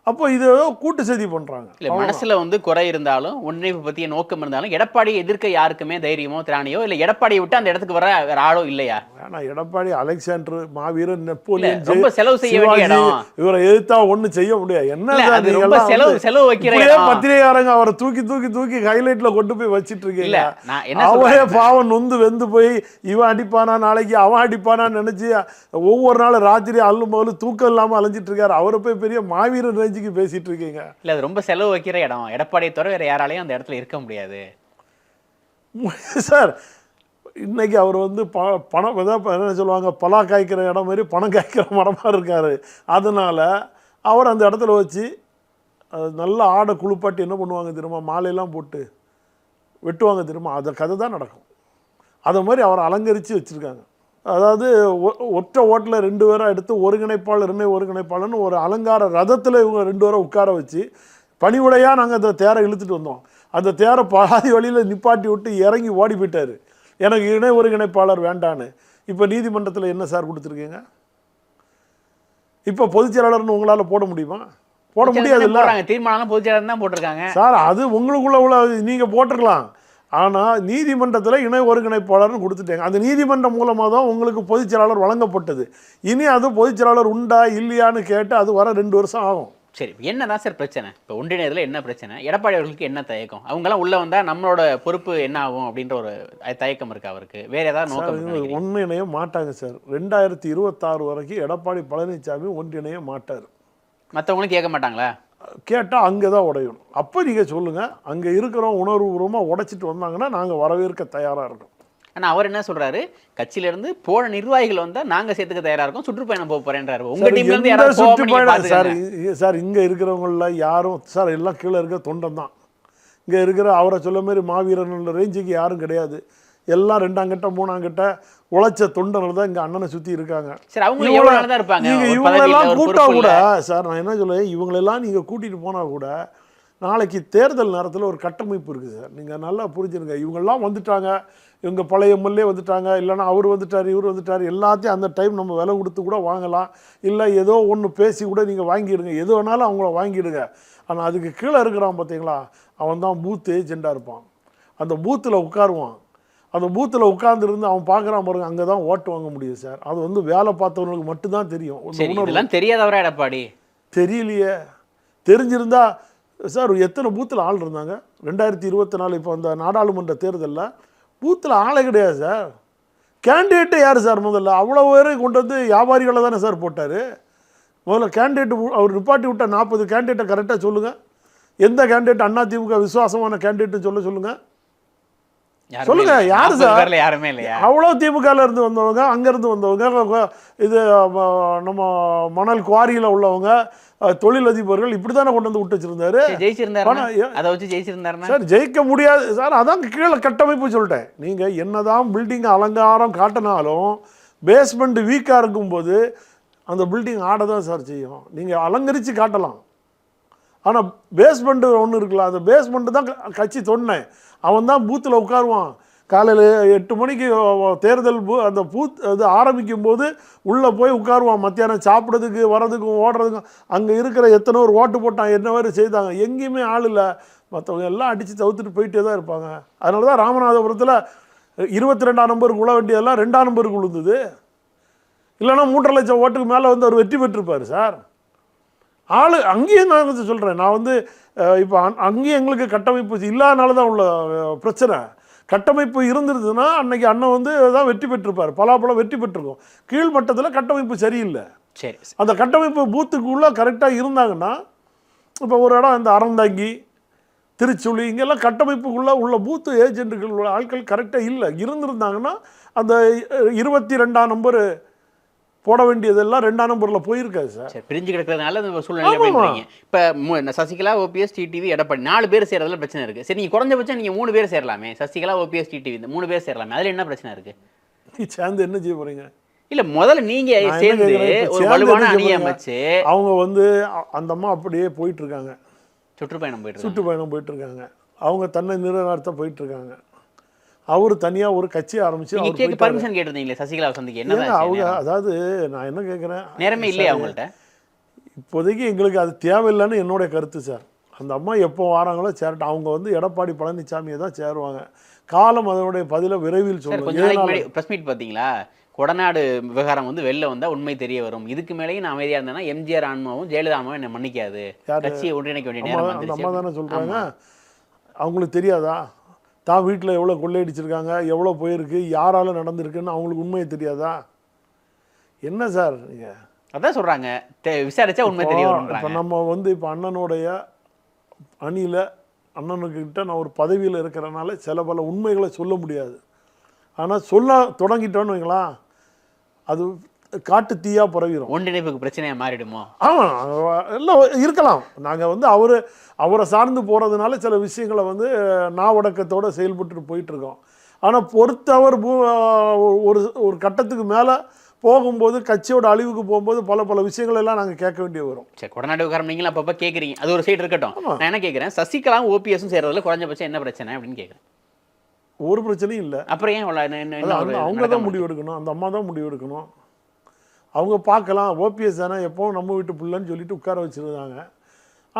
அப்போ இது கூட்டு செய்தி பண்றாங்க. இல்லை, மனசுல வந்து குறை இருந்தாலும் ஒன்றிணைப்பு பற்றிய நோக்கம் இருந்தாலும் எடப்பாடியை எதிர்க்க யாருக்குமே தைரியமோ திராணியோ இல்லை. எடப்பாடியை விட்டு அந்த இடத்துக்கு வர வேற ஆளோ இல்லையா? வேணா, எடப்பாடி அலெக்சாண்டர், மாவீரன், நெப்போலியன், ரொம்ப செலவு செய்ய வேண்டிய இடம். இவரை எதிர்த்தா ஒன்றும் செய்ய முடியாது. என்ன செலவு வைக்கிற பத்திரிகையாரங்க அவரை தூக்கி தூக்கி தூக்கி ஹைலைட்ல கொண்டு போய் வச்சிட்டு இருக்கீங்க. அவரே பாவம் நொந்து வெந்து போய் இவன் அடிப்பானா நாளைக்கு அவன் அடிப்பானான்னு நினைச்சு ஒவ்வொரு நாள் ராத்திரி அல்லும் போது தூக்கம் இல்லாம அலைஞ்சிட்டு இருக்காரு. அவரை போய் பெரிய மாவீரன் பேசிட்டு இருக்கீங்க. இல்ல, அது ரொம்ப செலவு வைக்கிற இடம். எடப்பாடியை தவிர வேற யாராலையும் அந்த இடத்துல இருக்க முடியாது சார். இன்னைக்கு அவர் வந்து பணம் என்ன சொல்லுவாங்க, பலா காய்க்கிற இடம் மாதிரி பணம் காய்க்கிற மரமா இருக்காரு. அதனால அவர் அந்த இடத்துல வச்சு நல்ல ஆடை குளிப்பாட்டி என்ன பண்ணுவாங்க தெரியுமா, மாலையெல்லாம் போட்டு வெட்டுவாங்க தெரியுமா, அந்த கதை தான் நடக்கும். அதை மாதிரி அவரை அலங்கரித்து வச்சுருக்காங்க. அதாவது ஒற்றை ஓட்டில் 2 பேராக எடுத்து ஒருங்கிணைப்பாளர் இணை ஒருங்கிணைப்பாளர்னு ஒரு அலங்கார ரதத்தில் இவங்க 2 பேரை உட்கார வச்சு பணிவுடையாக நாங்கள் அந்த தேரை இழுத்துட்டு வந்தோம். அந்த தேரை பாதி வழியில் நிப்பாட்டி விட்டு இறங்கி ஓடி போயிட்டார், எனக்கு இணை ஒருங்கிணைப்பாளர் வேண்டான்னு. இப்போ நீதிமன்றத்தில் என்ன சார் கொடுத்துருக்கீங்க? இப்போ பொதுச்செயலாளர்னு உங்களால் போட முடியுமா? போட முடியாது. இல்லை, தீர்மானம் பொதுச்செயலாளர் தான் போட்டிருக்காங்க சார். அது உங்களுக்குள்ள உள்ள நீங்கள் போட்டிருக்கலாம். ஆனால் நீதிமன்றத்தில் இணை ஒருங்கிணைப்பாளர்னு கொடுத்துட்டாங்க. அந்த நீதிமன்றம் மூலமாக தான் உங்களுக்கு பொதுச் செயலாளர் வழங்கப்பட்டது. இனி அது பொதுச் செயலாளர் உண்டா இல்லையான்னு கேட்டு அது வர 2 வருஷம் ஆகும். சரி, என்னதான் சார் பிரச்சனை? இப்போ ஒன்றிணையத்தில் என்ன பிரச்சனை? எடப்பாடி அவர்களுக்கு என்ன தயக்கம்? அவங்களாம் உள்ள வந்தா நம்மளோட பொறுப்பு என்ன ஆகும் அப்படின்ற ஒரு தயக்கம் இருக்கு அவருக்கு. வேற ஏதாவது நோக்கம்? ஒன்றிணைய மாட்டாங்க சார். 2026 வரைக்கும் எடப்பாடி பழனிசாமி ஒன்றிணைய மாட்டார். மற்றவங்களும் கேட்க மாட்டாங்களா? கேட்டால் அங்கே தான் உடையணும். அப்போ நீங்கள் சொல்லுங்கள், அங்கே இருக்கிறோம் உணர்வுபூர்வமாக உடைச்சிட்டு வந்தாங்கன்னா நாங்கள் வரவேற்க தயாராக இருக்கோம். ஆனால் அவர் என்ன சொல்றாரு, கட்சியிலேருந்து போன நிர்வாகிகள் வந்தால் நாங்கள் சேர்த்துக்க தயாராக இருக்கோம், சுற்றுப்பயணம் போக போறேன்றாரு. உங்க டீம்லேருந்து யாராவது சுற்றுப்பயணம் சார் இங்கே இருக்கிறவங்கள யாரும் சார் எல்லாம் கீழே இருக்க தொண்டன் தான். இங்கே இருக்கிற அவரை சொல்ல மாதிரி மாவீரன் ரேஞ்சுக்கு யாரும் கிடையாது. எல்லாம் 2ஆம் கட்ட 3ஆம் கட்ட உழைச்ச தொண்டர்கள் தான் இங்கே அண்ணனை சுற்றி இருக்காங்க. நீங்கள் இவங்களெல்லாம் கூட்டா கூட சார், நான் என்ன சொல்லுவேன், இவங்களெல்லாம் நீங்கள் கூட்டிகிட்டு போனால் கூட நாளைக்கு தேர்தல் நேரத்தில் ஒரு கட்டமைப்பு இருக்குது சார். நீங்கள் நல்லா புரிஞ்சுருங்க. இவங்கெல்லாம் வந்துட்டாங்க, இவங்க பழைய எம்எல்ஏ வந்துட்டாங்க, இல்லைனா அவர் வந்துட்டார் இவர் வந்துட்டார், எல்லாத்தையும் அந்த டைம் நம்ம விலை கொடுத்து கூட வாங்கலாம். இல்லை ஏதோ ஒன்று பேசி கூட நீங்கள் வாங்கிடுங்க, எது வேணாலும் அவங்கள வாங்கிடுங்க. ஆனால் அதுக்கு கீழே இருக்கிறான் பார்த்தீங்களா, அவன் தான் பூத் ஏஜெண்டாக இருப்பான். அந்த பூத்தில் உட்காருவான். அந்த பூத்தில் உட்கார்ந்துருந்து அவன் பார்க்குறான் பாருங்க, அங்கே தான் ஓட்டு வாங்க முடியும் சார். அது வந்து வேலை பார்த்தவங்களுக்கு மட்டும்தான் தெரியும். இதெல்லாம் தெரியாதவரா எடப்பாடி? தெரியலையே. தெரிஞ்சிருந்தா சார் எத்தனை பூத்தில் ஆள் இருந்தாங்க 2024 இப்போ அந்த நாடாளுமன்ற தேர்தலில் பூத்தில் ஆளே கிடையாது சார். கேண்டிடேட்டே யார் சார்? முதல்ல அவ்வளோ பேரையும் கொண்டு வந்து வியாபாரிகளை தானே சார் போட்டார். முதல்ல கேண்டிடேட் அவர் நிப்பாட்டி விட்ட 40 கேண்டிடேட்டை கரெக்டாக சொல்லுங்கள். எந்த கேண்டிடேட் அதிமுக விசுவாசமான கேண்டிடேட்னு சொல்லுங்கள் சொல்லுங்க. யாரு சார்? யாருமே இல்லையா? அவ்வளோ திமுகல இருந்து வந்தவங்க, அங்கேருந்து வந்தவங்க, இது நம்ம மணல் குவாரியில் உள்ளவங்க, தொழிலதிபர்கள், இப்படி தானே கொண்டு வந்து விட்டு வச்சிருந்தாரு. ஜெயிச்சிருந்தாரு சார். ஜெயிக்க முடியாது சார். அதான் கீழே கட்டமைப்பு சொல்லிட்டேன். நீங்கள் என்னதான் பில்டிங் அலங்காரம் காட்டினாலும் பேஸ்மெண்ட் வீக்காக இருக்கும்போது அந்த பில்டிங் ஆட தான் சார் செய்யும். நீங்கள் அலங்கரித்து காட்டலாம், ஆனால் பேஸ்மெண்ட்டு ஒன்று இருக்குல்ல, அந்த பேஸ்மெண்ட்டு தான் கட்சி தொன்னேன். அவன் தான் பூத்தில் உட்காருவான். காலையில் 8 மணிக்கு தேர்தல் அந்த அது ஆரம்பிக்கும் போது உள்ளே போய் உட்காருவான். மத்தியானம் சாப்பிட்றதுக்கு வரதுக்கும் ஓடுறதுக்கும் அங்கே இருக்கிற எத்தனை ஒரு ஓட்டு போட்டான், என்ன மாதிரி செய்தாங்க. எங்கேயுமே ஆள் இல்லை. மற்றவங்க எல்லாம் அடித்து தவிர்த்துட்டு போயிட்டே தான் இருப்பாங்க. அதனால தான் ராமநாதபுரத்தில் 22ஆம் நம்பருக்கு உள்ள வேண்டியதெல்லாம் 2ஆம் நம்பருக்கு விழுந்தது. இல்லைன்னா 3.5 லட்சம் ஓட்டுக்கு மேலே வந்து அவர் வெற்றி பெற்றிருப்பார் சார். ஆள் அங்கேயும் நான் சொல்கிறேன். நான் வந்து இப்போ அங்கேயும் எங்களுக்கு கட்டமைப்பு இல்லாதனால தான் உள்ள பிரச்சனை. கட்டமைப்பு இருந்திருந்ததுன்னா அன்னைக்கு அண்ணன் வந்து தான் வெற்றி பெற்றிருப்பார், பலாப்பழம் வெற்றி பெற்றிருக்கும். கீழ்மட்டத்தில் கட்டமைப்பு சரியில்லை. சரி, அந்த கட்டமைப்பு பூத்துக்குள்ளே கரெக்டாக இருந்தாங்கன்னா, இப்போ ஒரு இடம் இந்த அறந்தாங்கி, திருச்சுழி, இங்கெல்லாம் கட்டமைப்புக்குள்ளே உள்ள பூத்து ஏஜென்ட்டுகள் உள்ள ஆட்கள் கரெக்டாக இல்லை. இருந்திருந்தாங்கன்னா அந்த 22ஆம் நம்பர் போட வேண்டியதெல்லாம் 2ஆம் நம்பரில் போயிருக்காது சார். பிரிஞ்சு கிடக்கிறதுனால சூழ்நிலை. இப்போ சசிகலா, ஓபிஎஸ், டிடிவி, எடப்பாடி 4 பேர் சேர்றதுல பிரச்சனை இருக்கு. சரி, நீங்க குறைஞ்சபட்சம் நீங்க 3 பேர் சேரலாமே. சசிகலா, ஓபிஎஸ், டிடிவி இந்த 3 பேர் சேரலாமே. அதுல என்ன பிரச்சனை இருக்கு? நீ சேர்ந்து என்ன செய்ய போறீங்க? இல்ல, முதல்ல நீங்க சேர்ந்து ஒரு வலுவான அணி அமைச்சு அவங்க வந்து அந்த அம்மா அப்படியே போயிட்டு இருக்காங்க. சுற்றுப்பயணம் போயிட்டு இருக்காங்க. அவங்க தன்னை நிறுவனத்தை போயிட்டு இருக்காங்க. அவர் தனியாக ஒரு கட்சி ஆரம்பிச்சு பர்மிஷன் கேட்டிருந்தீங்களே சசிகலா சந்திக்கு? என்ன அவங்க, அதாவது நான் என்ன கேட்குறேன், நேரமே இல்லையா அவங்கள்ட்ட? இப்போதைக்கு எங்களுக்கு அது தேவையில்லைன்னு என்னுடைய கருத்து சார். அந்த அம்மா எப்போ வராங்களோ சேரட்டும். அவங்க வந்து எடப்பாடி பழனிசாமியை தான் சேருவாங்க. காலம் அதனுடைய பதிலை விரைவில் சொல்லுவாங்க. ப்ரெஸ் மீட் பார்த்தீங்களா? கொடநாடு விவகாரம் வந்து வெளில வந்தால் உண்மை தெரிய வரும். இதுக்கு மேலேயும் நான் அமைதியாக இருந்தேன்னா எம்ஜிஆர் ஆன்மாவும் ஜெயலலிதா ஆன்மாவும் என்னை மன்னிக்காது, கட்சியை ஒன்றிணைக்க வேண்டிய நேரம். அந்த அம்மா தானே சொல்கிறாங்க. அவங்களுக்கு தெரியாதா தான் வீட்டில் எவ்வளோ கொள்ளையடிச்சிருக்காங்க, எவ்வளோ போயிருக்கு, யாரால நடந்திருக்குன்னு அவங்களுக்கு உண்மையை தெரியாதா? என்ன சார் நீங்கள் அதான் சொல்கிறாங்க, விசாரிச்சா உண்மை தெரிய வரும். இப்போ நம்ம வந்து இப்போ அண்ணனுடைய அணியில் அண்ணனுக்கிட்ட நான் ஒரு பதவியில் இருக்கிறனால சில பல உண்மைகளை சொல்ல முடியாது. ஆனால் சொல்ல தொடங்கிட்டோன்னு வைங்களா, அது காட்டு தீயா பரவிடும். ஒன்றிணைப்புக்கு பிரச்சனையாக மாறிடுமோ? ஆமாம், எல்லாம் இருக்கலாம். நாங்கள் வந்து அவரை சார்ந்து போகிறதுனால சில விஷயங்களை வந்து நாவடக்கத்தோடு செயல்பட்டு போயிட்டுருக்கோம். ஆனால் பொறுத்தவர் ஒரு கட்டத்துக்கு மேலே போகும்போது, கட்சியோட அழிவுக்கு போகும்போது பல விஷயங்கள் எல்லாம் நாங்கள் கேட்க வேண்டிய வரும். சரி, கொடநாடு விவகாரம் நீங்களும் அப்பப்போ கேட்குறீங்க, அது ஒரு சைடு இருக்கட்டும். நான் என்ன கேட்குறேன், சசிகலா ஓபிஎஸும் சேர்றதுல குறைஞ்சபட்சம் என்ன பிரச்சனை அப்படின்னு கேட்குறேன். ஒரு பிரச்சனையும் இல்லை. அப்புறம் ஏன் அவங்க தான் முடிவு எடுக்கணும், அந்த அம்மா தான் முடிவு எடுக்கணும். அவங்க பார்க்கலாம், ஓபிஎஸ் தானே எப்போவும் நம்ம வீட்டு பிள்ளைன்னு சொல்லிட்டு உட்கார வச்சுருந்தாங்க.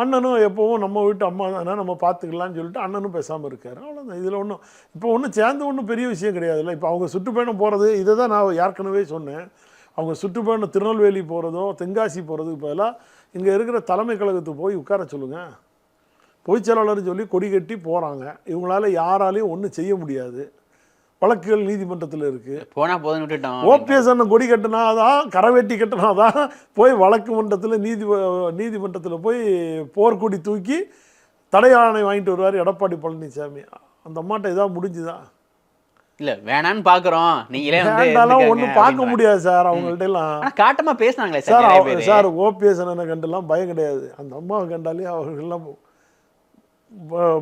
அண்ணனும் எப்போவும் நம்ம வீட்டு அம்மா தானே நம்ம பார்த்துக்கலாம்னு சொல்லிட்டு அண்ணனும் பேசாமல் இருக்கார். அவ்வளோதான். இதில் ஒன்றும் இப்போ ஒன்றும் சேர்ந்து ஒன்றும் பெரிய விஷயம் கிடையாதுல்ல. இப்போ அவங்க சுற்றுப்பயணம் போகிறது இதை தான் நான் ஏற்கனவே சொன்னேன். அவங்க சுற்றுப்பயணம் திருநெல்வேலி போகிறதோ தென்காசி போகிறதுக்கு பதிலாக இங்கே இருக்கிற தலைமை கழகத்துக்கு போய் உட்கார சொல்லுங்கள். பொதுச் செயலாளர்னு சொல்லி கொடி கட்டி போகிறாங்க. இவங்களால யாராலையும் ஒன்றும் செய்ய முடியாது. வழக்குகள் நீதிமன்றத்தில் இருக்குது. போனால் போதும் விட்டுட்டோம். ஓபிஎஸ் அண்ணன் கொடி கட்டினாதான், கரவேட்டி கட்டினாதான் போய் வழக்கு மன்றத்தில் நீதிமன்றத்தில் போய் போர்க்கொடி தூக்கி தடை ஆணை வாங்கிட்டு வருவார் எடப்பாடி பழனிசாமி. அந்த அம்மாட்ட இதாக முடிஞ்சுதான். இல்ல வேணான்னு பாக்குறோம், நீங்களே வேண்டாம் ஒன்றும் பார்க்க முடியாது சார் அவங்கள்ட்ட எல்லாம். காட்டமா பேசினாங்களே சார். சார் ஓபிஎஸ் அண்ணனை கண்டெல்லாம் பயம் கிடையாது. அந்த அம்மாவை கண்டாலே அவர்கள்லாம்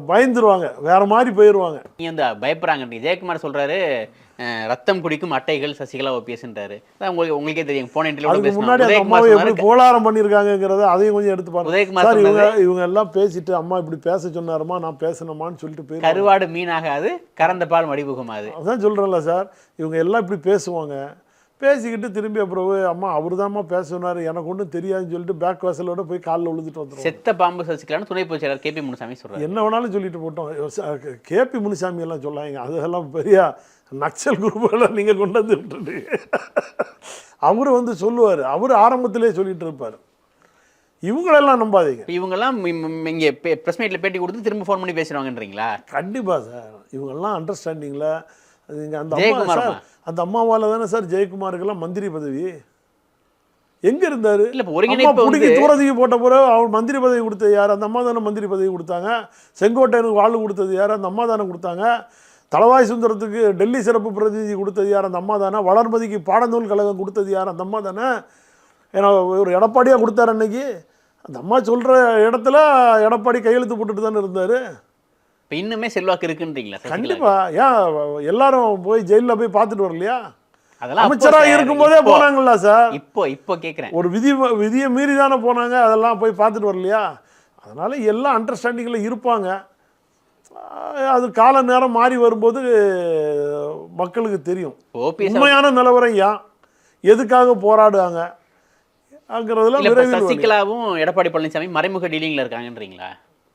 பயந்துருவாங்க, வேற மாதிரி போயிடுவாங்க. நீங்க இந்த பயப்படுறாங்க. ஜெயக்குமார் சொல்றாரு ரத்தம் குடிக்கும் அட்டைகள் சசிகலா ஓபிஎஸ்ன்றாரு. உங்களுக்கே தெரியும். போன அதுக்கு முன்னாடி அந்த அம்மாவை எப்படி கோளாரம் பண்ணியிருக்காங்கிறத அதையும் கொஞ்சம் எடுத்து பாருங்க சார். இவங்க எல்லாம் பேசிட்டு அம்மா இப்படி பேச சொன்னாருமா, நான் பேசணுமான்னு சொல்லிட்டு போய் கருவாடு மீனாகாது கறந்த பால் மடிபுகுமாது. அதான் சொல்றேன்ல சார். இவங்க எல்லாம் இப்படி பேசுவாங்க. பேசிக்கிட்டு திரும்பி அப்புறம் அம்மா அவர் தான்மா பேச சொன்னார், எனக்கு ஒன்றும் தெரியாதுன்னு சொல்லிட்டு பேக் வாசலோட போய் காலில் விழுந்துட்டு வந்துடும். செத்த பாம்பு சசிகலான்னு துணை பொதுச் செயலாளர் கேபி முனுசாமி சொல்கிறார். என்ன வேணாலும் சொல்லிட்டு போட்டோம். கேபி முனுசாமி எல்லாம் சொல்லாங்க, அதெல்லாம் பெரிய நக்சல் குரூப்பெல்லாம் நீங்கள் கொண்டு வந்து விட்டுட்டு அவரு வந்து சொல்லுவார். அவர் ஆரம்பத்திலே சொல்லிட்டு இருப்பார். இவங்களெல்லாம் நம்பாதீங்க. இவங்கெல்லாம் இங்கே ப்ரெஸ் மீட்டில் பேட்டி கொடுத்து திரும்ப ஃபோன் பண்ணி பேசுகிறாங்கன்றீங்களா? கண்டிப்பாக சார். இவங்கெல்லாம் அண்டர்ஸ்டாண்டிங்கில் இங்கே அந்த அம்மா சார், அந்த அம்மாவால் தானே சார் ஜெயக்குமாருக்கெல்லாம் மந்திரி பதவி. எங்கே இருந்தார்? பிடிக்கி தூரத்துக்கு போட்ட பிறகு அவர் மந்திரி பதவி கொடுத்தது யார்? அந்த அம்மா தானே மந்திரி பதவி கொடுத்தாங்க. செங்கோட்டையனுக்கு வாழ்வு கொடுத்தது யார்? அந்த அம்மா தானே கொடுத்தாங்க. தளவாய் சுந்தரத்துக்கு டெல்லி சிறப்பு பிரதிநிதி கொடுத்தது யார்? அந்த அம்மா தானே. வளர்மதிக்கு பாடநூல் கழகம் கொடுத்தது யார்? அந்த அம்மா தானே. ஏன்னா ஒரு எடப்பாடியாக கொடுத்தாரு அன்னைக்கு. அந்த அம்மா சொல்கிற இடத்துல எடப்பாடி கையெழுத்து போட்டுட்டு தானே இருந்தார். இப்போ இன்னுமே செல்வாக்கு இருக்குன்றீங்களா? கண்டிப்பாக. ஏன் எல்லாரும் போய் ஜெயிலில் போய் பார்த்துட்டு வரலையா? அதெல்லாம் அமைச்சராக இருக்கும்போதே போனாங்களா சார்? இப்போ கேட்குறேன். ஒரு விதியை மீறி தானே போனாங்க. அதெல்லாம் போய் பார்த்துட்டு வரலையா? அதனால் எல்லாம் அண்டர்ஸ்டாண்டிங்கில் இருப்பாங்க. அது கால நேரம் மாறி வரும்போது மக்களுக்கு தெரியும் உண்மையான நிலவரம் ஏன் எதுக்காக போராடுவாங்க அங்கிறதுலாம் விரைவில். சசிகலாவும் எடப்பாடி பழனிசாமி மறைமுக டீலிங்கில் இருக்காங்கன்றீங்களா?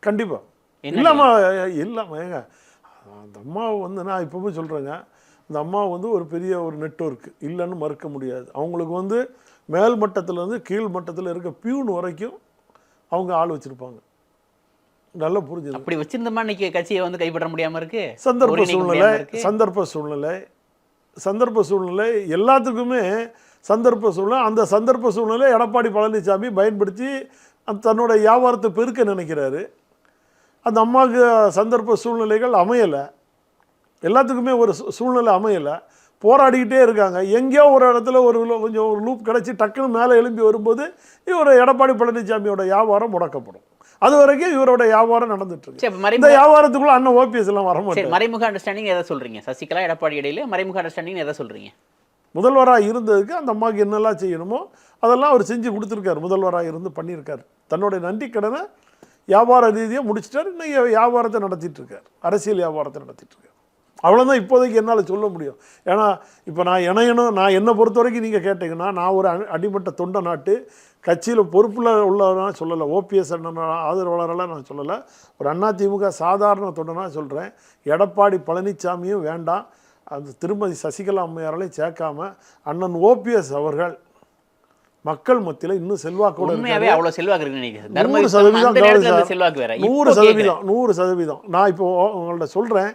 கண்டிப்பாக. இல்லாமல் ஏங்க அந்த அம்மாவை வந்து நான் இப்போவும் சொல்கிறேங்க, அந்த அம்மா வந்து ஒரு பெரிய ஒரு நெட்வொர்க் இல்லைன்னு மறுக்க முடியாது. அவங்களுக்கு வந்து மேல் மட்டத்திலேருந்து கீழ் மட்டத்தில் இருக்க பியூன் வரைக்கும் அவங்க ஆள் வச்சுருப்பாங்க. நல்லா புரிஞ்சது. அப்படி வச்சிருந்தமா இன்னைக்கு கட்சியை வந்து கைப்பற்ற முடியாமல் இருக்கு. சந்தர்ப்ப சூழ்நிலை எல்லாத்துக்குமே சந்தர்ப்ப சூழ்நிலை. அந்த சந்தர்ப்ப சூழ்நிலை எடப்பாடி பழனிசாமி பயன்படுத்தி தன்னோட வியாபாரத்தை பெருக்க நினைக்கிறாரு. அந்த அம்மாவுக்கு சந்தர்ப்ப சூழ்நிலைகள் அமையலை. எல்லாத்துக்குமே ஒரு சூழ்நிலை அமையலை. போராடிக்கிட்டே இருக்காங்க. எங்கேயோ ஒரு இடத்துல கொஞ்சம் ஒரு லூப் கிடச்சி டக்குன்னு மேலே எழும்பி வரும்போது இவர் எடப்பாடி பழனிசாமியோட வியாபாரம் முடக்கப்படும். அது வரைக்கும் இவரோட வியாபாரம் நடந்துட்டு இருக்கு. இந்த வியாபாரத்துக்குள்ள அண்ணன் ஓபிஎஸ் எல்லாம் வர மாட்டாங்க. மறைமுக அண்டர்ஸ்டாண்டிங் எதை சொல்றீங்க? சசிகலா எடப்பாடி இடையில மறைமுக அண்டர்ஸ்டாண்டிங் எதை சொல்றீங்க? முதல்வராக இருந்ததுக்கு அந்த அம்மாவுக்கு என்னெல்லாம் செய்யணுமோ அதெல்லாம் அவர் செஞ்சு கொடுத்துருக்காரு. முதல்வராக இருந்து பண்ணியிருக்காரு. தன்னுடைய நன்றி கடனை வியாபார ரீதியாக முடிச்சிட்டார். இன்னைக்கு வியாபாரத்தை நடத்திட்டு இருக்கார். அரசியல் வியாபாரத்தை நடத்திட்டு இருக்கார். அவ்வளோதான் இப்போதைக்கு என்னால் சொல்ல முடியும். ஏன்னா இப்போ நான் என்னை பொறுத்த வரைக்கும் நீங்கள் கேட்டிங்கன்னா நான் ஒரு அடிமட்ட தொண்டை நாட்டு கட்சியில் பொறுப்பில் உள்ளவனா சொல்லலை. ஓபிஎஸ் ஆதரவாளரெல்லாம் நான் சொல்லலை. ஒரு அதிமுக சாதாரண தொண்டனா சொல்கிறேன். எடப்பாடி பழனிசாமியும் வேண்டாம், அந்த திருமதி சசிகலா அம்மையாரையும் சேர்க்காம அண்ணன் ஓபிஎஸ் அவர்கள் மக்கள் மத்தியில் இன்னும் செல்வாக்கோடு 100%. நான் இப்போ உங்கள்ட்ட சொல்கிறேன்,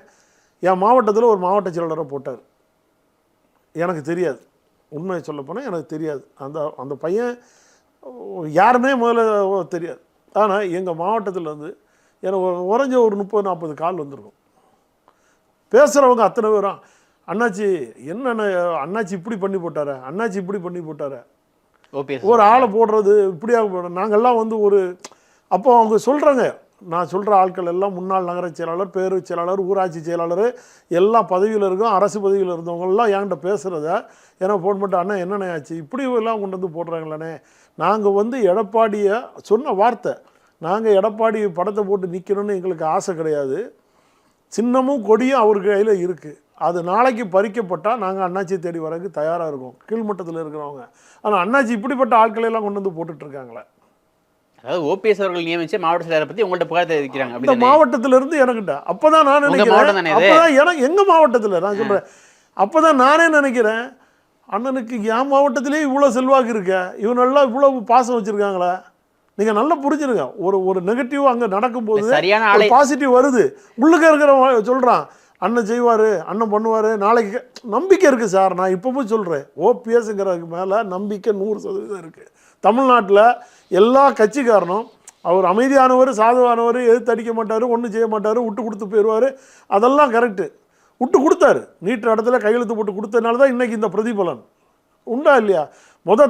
என் மாவட்டத்தில் ஒரு மாவட்ட செயலாளரை போட்டார். எனக்கு தெரியாது, உண்மையை சொல்லப்போனால் எனக்கு தெரியாது. அந்த பையன் யாருமே முதல்ல தெரியாது. ஆனால் எங்கள் மாவட்டத்தில் வந்து எனக்கு உறைஞ்ச ஒரு 30-40 கால் வந்திருக்கும். பேசுகிறவங்க அத்தனை பேரும் அண்ணாச்சி என்னென்ன அண்ணாச்சி இப்படி பண்ணி போட்டார, அண்ணாச்சி இப்படி பண்ணி போட்டார, ஒரு ஆளை போடுறது இப்படியாக போடுற. நாங்கள்லாம் வந்து ஒரு அப்போ அவங்க சொல்கிறாங்க, நான் சொல்கிற ஆட்கள் எல்லாம் முன்னாள் நகர செயலாளர், பேரூர் செயலாளர், ஊராட்சி செயலாளர் எல்லாம் பதவியில் இருக்கும். அரசு பதவியில் இருந்தவங்கெல்லாம் என்கிட்ட பேசுகிறத ஏன்னா ஃபோன் பண்ணிட்டு அண்ணா என்னென்ன ஆச்சு இப்படி எல்லாம் கொண்டு வந்து போடுறாங்களே. நாங்கள் வந்து எடப்பாடியை சொன்ன வார்த்தை, நாங்கள் எடப்பாடி படத்தை போட்டு நிற்கணும்னு எங்களுக்கு ஆசை கிடையாது. சின்னமும் கொடியும் அவருக்கு கையில் இருக்குது. அது நாளைக்கு பறிக்கப்பட்டால் நாங்கள் அண்ணாச்சியை தேடி வரதுக்கு தயாராக இருக்கோம், கீழ்மட்டத்தில் இருக்கிறவங்க. ஆனால் அண்ணாச்சி இப்படிப்பட்ட ஆட்களையெல்லாம் கொண்டு வந்து போட்டுட்ருக்காங்களே. அதாவது ஓபிஎஸ் அவர்கள் நியமிச்சு மாவட்ட செயலரை பத்தி உங்கள்ட்ட புகார் தெரிவிக்கிறாங்க. இந்த மாவட்டத்துல இருந்து எனக்கிட்ட அப்பதான் நான் நினைக்கிறேன், அப்பதான் எனக்கு எங்க மாவட்டத்துல நான் சொல்றேன், அப்பதான் நானே நினைக்கிறேன், அண்ணனுக்கு என் மாவட்டத்திலேயே இவ்வளோ செல்வாக்கு இருக்க, இவனெல்லாம் இவ்வளவு பாசம் வச்சிருக்காங்களா. நீங்க நல்லா புரிஞ்சிருங்க, ஒரு நெகட்டிவ் அங்க நடக்கும்போது ஒரு பாசிட்டிவ் வருது, உள்ளுக்க இருக்கிற சொல்றான் அண்ணன் செய்வாரு, அண்ணன் பண்ணுவாரு, நாளைக்கு நம்பிக்கை இருக்கு சார். நான் இப்பவும் சொல்றேன், ஓபிஎஸ்ங்கிறதுக்கு மேல நம்பிக்கை 100% இருக்கு. தமிழ்நாட்டில் எல்லா கட்சிக்காரனும் அவர் அமைதியானவர், சாதுவானவர், எதிர்த்து அடிக்க மாட்டார், ஒன்றும் செய்ய மாட்டார், விட்டு கொடுத்து போயிடுவார், அதெல்லாம் கரெக்டு. விட்டு கொடுத்தாரு, நீட்ட இடத்துல கையெழுத்து போட்டு கொடுத்ததுனால தான் இன்றைக்கி இந்த பிரதிபலன் உண்டா இல்லையா.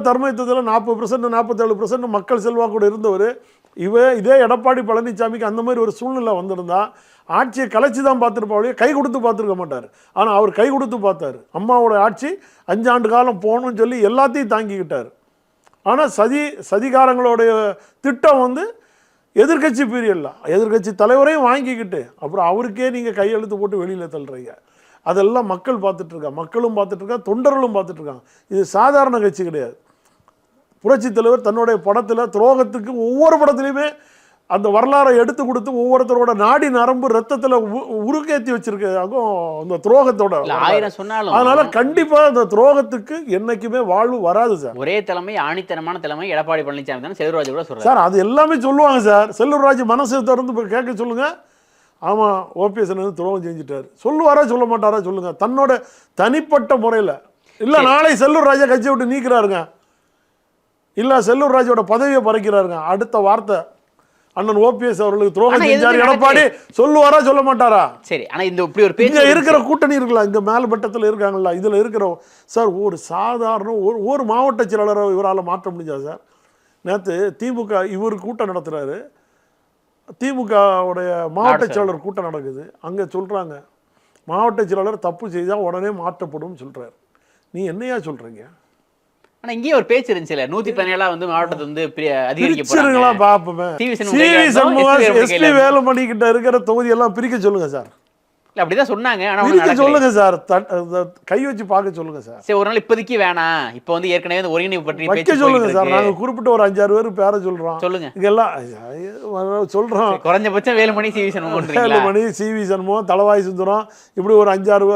தர்மயுத்தத்தில் 40% 47% மக்கள் செல்வாக்கூட இருந்தவர் இதே எடப்பாடி பழனிசாமிக்கு அந்த மாதிரி ஒரு சூழ்நிலை வந்திருந்தா ஆட்சியை கலைச்சி தான் பார்த்துருப்பாவே, கை கொடுத்து பார்த்துருக்க மாட்டார். ஆனால் அவர் கை கொடுத்து பார்த்தார். அம்மாவோட ஆட்சி 5 ஆண்டு காலம் போகணும்னு சொல்லி எல்லாத்தையும் தாங்கிக்கிட்டார். ஆனால் சதிகாரங்களுடைய திட்டம் எதிர்கட்சி பீரியடில் எதிர்கட்சி தலைவரையும் வாங்கிக்கிட்டு அப்புறம் அவருக்கே நீங்கள் கையெழுத்து போட்டு வெளியில் தள்ளுறீங்க. அதெல்லாம் மக்கள் பார்த்துட்ருக்காங்க, மக்களும் பார்த்துட்ருக்காங்க, தொண்டர்களும் பார்த்துட்ருக்காங்க. இது சாதாரண கட்சி கிடையாது. புரட்சி தலைவர் தன்னுடைய படத்தில் துரோகத்துக்கு ஒவ்வொரு படத்துலையுமே அந்த வரலாறை எடுத்து கொடுத்து ஒவ்வொருத்தரோட நாடி நரம்பு ரத்தத்தில் உருக்கேற்றி வச்சிருக்காங்க அந்த துரோகத்தோட. அதனால கண்டிப்பா அந்த துரோகத்துக்கு என்னைக்குமே வாழ்வு வராது சார். ஒரே தலைமை, ஆணித்தனமான தலைமை எடப்பாடி பழனிசாமி தான் செல்லூர்ராஜ் கூட சொல்றாரு சார். அது எல்லாமே சொல்லுவாங்க சார். செல்லூர்ராஜ் மனசை திறந்து கேட்க சொல்லுங்க. ஆமாம், ஓபிஎஸ் துரோகம் செஞ்சுட்டாரு சொல்லுவாரா சொல்ல மாட்டாரா சொல்லுங்க. தன்னோட தனிப்பட்ட முறையில் இல்லை நாளை செல்லூர்ராஜை கட்சியை விட்டு நீக்கிறாருங்க, இல்லை செல்லூர்ராஜோட பதவியை பறிக்கிறாருங்க, அடுத்த வார்த்தை அண்ணன் ஓபிஎஸ் அவர்களுக்கு துரோகம் செஞ்சாரு எடப்பாடி சொல்லுவாரா சொல்ல மாட்டாரா? சரி, ஆனா இந்த இப்படி ஒரு இங்க இருக்கிற கூட்டணி இருக்கலாம், இங்க மேல்பட்டத்தில் இருக்காங்களா, இதுல இருக்கிற சார் ஒரு சாதாரண ஒரு மாவட்ட செயலாளரை இவரால் மாற்ற முடிஞ்சா சார்? நேற்று திமுக இவர் கூட்டம் நடத்துறாரு, திமுகவுடைய மாவட்ட செயலாளர் கூட்டம் நடக்குது. அங்கே சொல்கிறாங்க மாவட்ட செயலாளர் தப்பு செய்தால் உடனே மாற்றப்படும் சொல்கிறார். நீ என்னையா சொல்கிறீங்க? ஆனால் இங்கேயே ஒரு பேச்சு இருந்துச்சுல, 117 மாவட்டத்தை அதிகரிக்கிறீங்களா பார்ப்போமே. எஸ்பி வேலுமணி கிட்ட இருக்கிற தொகுதியெல்லாம் பிரிக்க சொல்லுங்க சார். அப்படிதான் சொன்னாங்க. சொல்லுங்க சார், கை வச்சு பார்க்க சொல்லுங்க சார். சரி, ஒரு நாள் இப்போதைக்கு வேணாம், இப்போ ஏற்கனவே ஒருங்கிணைப்பு பற்றி வைக்க சொல்லுங்க சார். நாங்க குறிப்பிட்ட ஒரு 5-6 பேர் பேரை சொல்றோம். சொல்லுங்க, இங்கெல்லாம் சொல்றோம். குறைஞ்சபட்சம் வேலுமணி, சிவி சண்முகம், வேலுமணி, சிவி சண்முகம், தளவாய் சுந்தரம், இப்படி ஒரு 5-6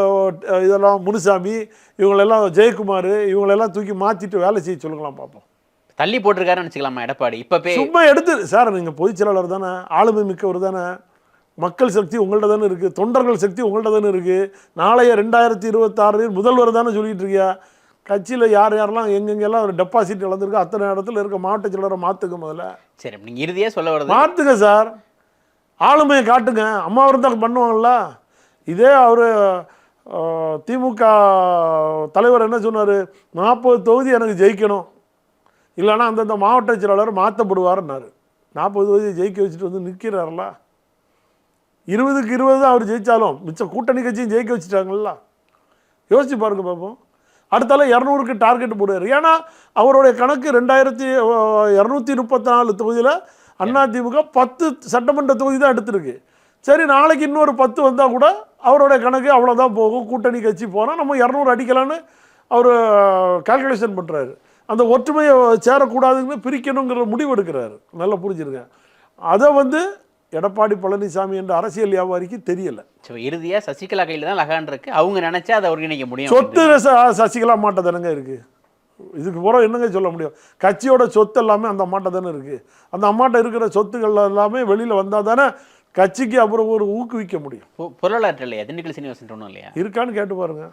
இதெல்லாம் முனுசாமி, இவங்களெல்லாம் ஜெயக்குமார், இவங்களெல்லாம் தூக்கி மாத்திட்டு வேலை செய்ய சொல்லுங்களாம் பார்ப்போம். தள்ளி போட்டிருக்காருன்னு வச்சுக்கலாமா எடப்பாடி? இப்ப சும்மா எடுத்து சார், நீங்க பொதுச் செயலாளர் தானே, ஆளுமை மிக்கவர் தானே, மக்கள் சக்தி உங்கள்கிட்ட தானே இருக்குது, தொண்டர்கள் சக்தி உங்கள்கிட்ட தானே இருக்குது. நாளைய 2026 முதல்வர் தானே சொல்லிட்டு இருக்கியா? கட்சியில் யார் யாரெல்லாம் எங்கெங்கெல்லாம் ஒரு டெபாசிட் இழந்திருக்கு அத்தனை இடத்துல இருக்க மாவட்ட செயலரை மாற்றுங்க முதல்ல. சரி, நீங்கள் இறுதியாக சொல்ல வருது மாற்றுங்க சார், ஆளுமையை காட்டுங்க. அம்மா இருந்தால் பண்ணுவாங்கல்ல. இதே அவர் திமுக தலைவர் என்ன சொன்னார்? 40 தொகுதி எனக்கு ஜெயிக்கணும், இல்லைன்னா அந்தந்த மாவட்ட செயலாளர் மாற்றப்படுவார்னாரு. 40 தொகுதி ஜெயிக்க வச்சுட்டு நிற்கிறார்ல. 20க்கு 20 தான் அவர் ஜெயித்தாலும் மிச்ச கூட்டணி கட்சியும் ஜெயிக்க வச்சுட்டாங்கல்ல. யோசிச்சு பாருங்க பார்ப்போம். அடுத்தால 200க்கு டார்கெட் போடுவார். ஏன்னா அவருடைய கணக்கு 2234 தொகுதியில் அதிமுக 10 சட்டமன்ற தொகுதி தான் எடுத்திருக்கு. சரி, நாளைக்கு இன்னொரு 10 வந்தால் கூட அவருடைய கணக்கு அவ்வளோதான் போகும். கூட்டணி கட்சி போனால் நம்ம 200 அடிக்கலான்னு அவர் கால்குலேஷன் பண்ணுறாரு. அந்த ஒற்றுமையை சேரக்கூடாதுன்னு பிரிக்கணுங்கிற முடிவு எடுக்கிறாரு. நல்லா புரிஞ்சிருக்கேன். அதை எடப்பாடி பழனிசாமி என்ற அரசியல் வியாபாரிக்கு தெரியல. இறுதியா சசிகலா கையில் தான் லகான் இருக்கு. அவங்க நினைச்சா அதை ஒருங்கிணைக்க முடியும். சொத்து சசிகலா மாட்ட தானங்க இருக்கு. இதுக்கு போகிற என்னங்க சொல்ல முடியும்? கட்சியோட சொத்து எல்லாமே அந்த அம்மாட்ட தானே இருக்கு. அந்த அம்மாட்ட இருக்கிற சொத்துக்கள் எல்லாமே வெளியில் வந்தால் தானே கட்சிக்கு அப்புறம் ஒரு ஊக்குவிக்க முடியும். பொருளாதார இல்லையா? திண்டுக்கல் சீனிவாசன் ஒன்றும் இல்லையா? இருக்கான்னு கேட்டு பாருங்க.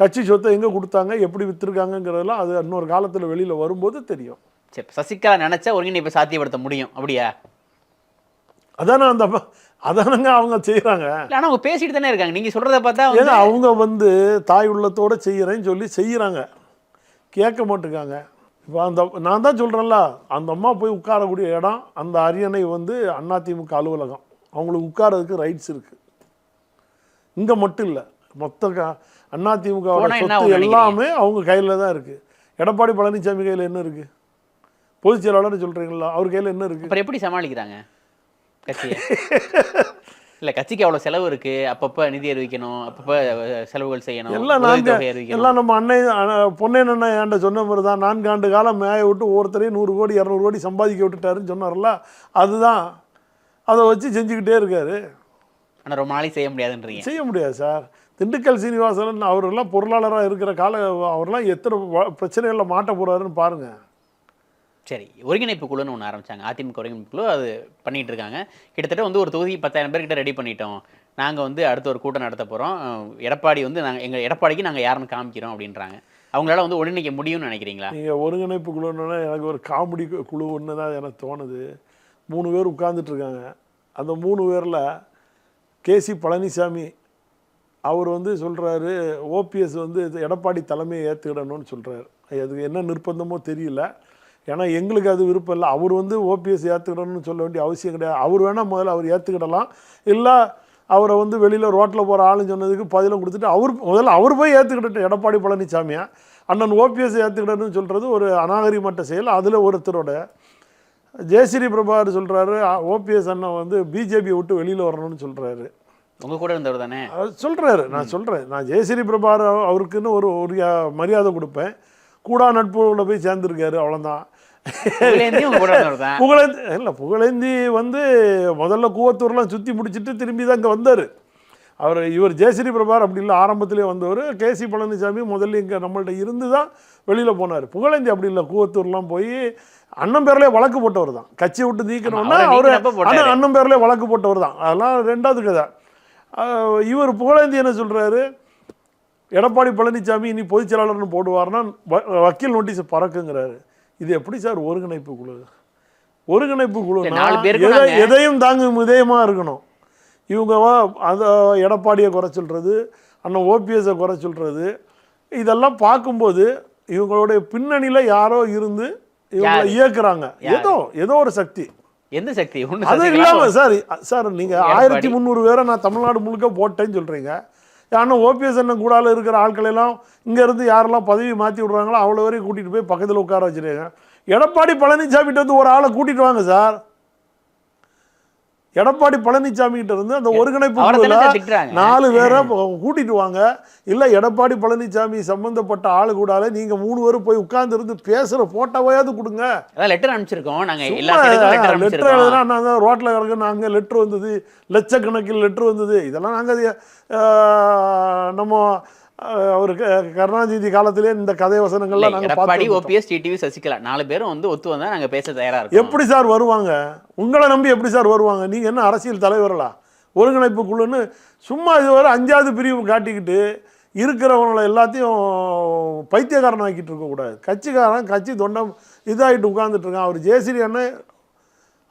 கட்சி சொத்தை எங்கே கொடுத்தாங்க, எப்படி விற்றுருக்காங்கிறதெல்லாம் அது இன்னொரு காலத்தில் வெளியில் வரும்போது தெரியும். சரி, சசிகலா நினைச்சா ஒருங்கிணைப்பை சாத்தியப்படுத்த முடியும் அப்படியா? அதானங்க அவங்க செய்கிறாங்க. ஆனால் அவங்க பேசிட்டு தானே இருக்காங்க. நீங்கள் சொல்கிறத பார்த்தா ஏன்னா அவங்க தாய் உள்ளத்தோடு செய்கிறேன்னு சொல்லி செய்கிறாங்க, கேட்க மாட்டேங்காங்க. இப்போ நான் தான் சொல்கிறேன்ல, அந்த அம்மா போய் உட்காரக்கூடிய இடம் அந்த அரியணை அதிமுக அலுவலகம். அவங்களுக்கு உட்காரதுக்கு ரைட்ஸ் இருக்குது. இங்கே மட்டும் இல்லை, மொத்த அதிமுக சொத்து எல்லாமே அவங்க கையில் தான் இருக்குது. எடப்பாடி பழனிசாமி கையில் என்ன இருக்குது? பொதுச் செயலாளர்னு சொல்கிறீங்களா, அவர் கையில் என்ன இருக்குது? அப்புறம் எப்படி சமாளிக்கிறாங்க? இல்ல கட்சிக்கு அவ்வளவு செலவு இருக்கு, அப்பப்ப நிதி அறிவிக்கணும், அப்பப்ப செலவுகள் செய்யணும், எல்லாம் உதவித்தொகை அறிவிக்கணும். எல்லாம் நம்ம பொன்னேன் அண்ணன் என்கிட்ட சொன்ன மாதிரி தான் 4 ஆண்டு காலம் மேய விட்டு ஒவ்வொருத்தரையும் 100 கோடி 200 கோடி சம்பாதிக்க விட்டுட்டாருன்னு சொன்னார்ல, அதுதான். அதை வச்சு செஞ்சுக்கிட்டே இருக்காரு. ஆனா ரொம்ப நாளைக்கு செய்ய முடியாதுன்றீங்க. செய்ய முடியாது சார். திண்டுக்கல் சீனிவாசன் அவரெல்லாம் பொருளாளராக இருக்கிற அவரெல்லாம் எத்தனை பிரச்சனைகளில் மாட்ட போகிறாருன்னு பாருங்கள். சரி, ஒருங்கிணைப்பு குழுன்னு ஒன்று ஆரம்பிச்சாங்க, அதிமுக ஒருங்கிணைப்பு குழு. அது பண்ணிட்டு இருக்காங்க. கிட்டத்தட்ட வந்து ஒரு தொகுதி 10,000 பேர்கிட்ட ரெடி பண்ணிட்டோம். நாங்கள் வந்து அடுத்த ஒரு கூட்டம் நடத்த போகிறோம். எடப்பாடி வந்து எங்கள் எடப்பாடிக்கு நாங்கள் யாருன்னு காமிக்கிறோம் அப்படின்றாங்க. அவங்களால வந்து ஒருங்கிணைக்க முடியும்னு நினைக்கிறீங்களா? நீங்கள் ஒருங்கிணைப்பு குழுன்னா எனக்கு ஒரு காமெடி குழு ஒன்று தான் எனக்கு தோணுது. 3 பேர் உட்கார்ந்துட்டுருக்காங்க. அந்த 3 பேரில் கேசி பழனிசாமி அவர் வந்து சொல்கிறாரு, ஓபிஎஸ் வந்து எடப்பாடி தலைமையை ஏற்றுக்கிடணும்னு சொல்கிறாரு. அதுக்கு என்ன நிர்பந்தமோ தெரியல. ஏன்னா எங்களுக்கு அது விருப்பம் இல்லை. அவர் வந்து ஓபிஎஸ் ஏற்றுக்கிடணும்னு சொல்ல வேண்டிய அவசியம் கிடையாது. அவர் வேணால் முதல்ல அவர் ஏற்றுக்கிடலாம். இல்லை அவரை வந்து வெளியில் ரோட்டில் போகிற ஆளுன்னு சொன்னதுக்கு பதிலும் கொடுத்துட்டு முதல்ல அவர் போய் ஏற்றுக்கிட்டு எடப்பாடி பழனிசாமியை அண்ணன் ஓபிஎஸ் ஏற்றுக்கிடணும்னு சொல்கிறது ஒரு அநாகரிகமற்ற செயல். அதில் ஒருத்தரோட ஜெயஸ்ரீ பிரபாகர் சொல்கிறாரு, ஓபிஎஸ் அண்ணன் வந்து பிஜேபியை விட்டு வெளியில் வரணும்னு சொல்கிறாரு. உங்கள் கூட இருந்தவர் தானே சொல்கிறாரு. நான் சொல்கிறேன், நான் ஜெயஸ்ரீ பிரபாகர் அவருக்குன்னு ஒரு மரியாதை கொடுப்பேன். கூடா நட்புல போய் சேர்ந்துருக்காரு, அவ்வளோதான். புகழேந்தி வந்து முதல்ல கூவத்தூர்லாம் சுற்றி முடிச்சுட்டு திரும்பி தான் இங்கே வந்தார். இவர் ஜெயஸ்ரீ பிரபாகர் அப்படி இல்லை, ஆரம்பத்திலே வந்தவர். கேசி பழனிசாமி முதல்ல இங்கே நம்மள்ட்ட இருந்து தான் வெளியில் போனார். புகழேந்தி அப்படி இல்லை, கூவத்தூர்லாம் போய் அண்ணன் பேர்லேயே வழக்கு போட்டவர் தான். கட்சியை விட்டு நீக்கணும்னா அவர் அண்ணன் பேர்லேயே வழக்கு போட்டவர் தான். அதெல்லாம் 2வது கதை. இவர் புகழேந்தி என்ன சொல்கிறாரு, எடப்பாடி பழனிசாமி இனி பொதுச் செயலாளர்னு போடுவார்னா வக்கீல் நோட்டீஸ் பறக்குங்கிறாரு. இது எப்படி சார் ஒருங்கிணைப்பு குழு? ஒருங்கிணைப்பு குழு எதையும் தாங்கும் இதயமாக இருக்கணும். இவங்க அதை எடப்பாடியை குறை சொல்கிறது, அண்ணன் ஓபிஎஸை குறை சொல்கிறது, இதெல்லாம் பார்க்கும்போது இவங்களுடைய பின்னணியில் யாரோ இருந்து இவங்களை இயக்குறாங்க. ஏதோ ஒரு சக்தி. எந்த சக்தி? அது இல்லாமல் சார் நீங்கள் 1300 பேரை நான் தமிழ்நாடு முழுக்க போட்டேன்னு சொல்கிறீங்க. ஆனால் ஓபிஎஸ் அண்ணன் கூடால இருக்கிற ஆட்களெல்லாம் இங்கேருந்து யாரெல்லாம் பதவி மாற்றி விட்றாங்களோ அவ்வளோ வரையும் கூட்டிகிட்டு போய் பக்கத்தில் உட்கார வச்சுருக்காங்க. எடப்பாடி பழனிசாமிகிட்ட வந்து ஒரு ஆளை கூட்டிகிட்டு வாங்க சார். எடப்பாடி பழனிசாமிகிட்ட இருந்து அந்த ஒருங்கிணைப்பு 4 பேரை கூட்டிகிட்டு வாங்க. இல்லை எடப்பாடி பழனிசாமி சம்மந்தப்பட்ட ஆளு கூடால நீங்கள் 3 பேரும் போய் உட்கார்ந்து இருந்து பேசுகிற ஃபோட்டோவையாவது கொடுங்க. லெட்டர் அனுப்பிச்சிருக்கோம் நாங்கள். லெட்டர் எழுதுனா நாங்கள் ரோட்டில் கிடக்கு, நாங்கள் லெட்ரு வந்தது, லட்சக்கணக்கில் லெட்ரு வந்தது. இதெல்லாம் நாங்கள் நம்ம அவருக்கு கருணாநிதி காலத்திலே இந்த கதை வசனங்கள்லாம் நாங்கள் எடப்பாடி, ஓபிஎஸ், டிடிவி, சசிகலா 4 பேரும் வந்து ஒத்து வந்தால் நாங்கள் பேச தயாராக இருக்கோம். எப்படி சார் வருவாங்க? உங்களை நம்பி எப்படி சார் வருவாங்க? நீங்கள் என்ன அரசியல் தலைவர்களா? ஒருங்கிணைப்பு குழுன்னு சும்மா இதுவரை 5வது பிரிவு காட்டிக்கிட்டு இருக்கிறவங்களை எல்லாத்தையும் பைத்தியக்காரன் ஆக்கிட்டு இருக்கக்கூடாது. கட்சிக்காரன் கட்சி தொண்டம் இதாகிட்டு உட்கார்ந்துட்டு இருக்கான். அவர் ஜெயஸ்ரீ அண்ணன்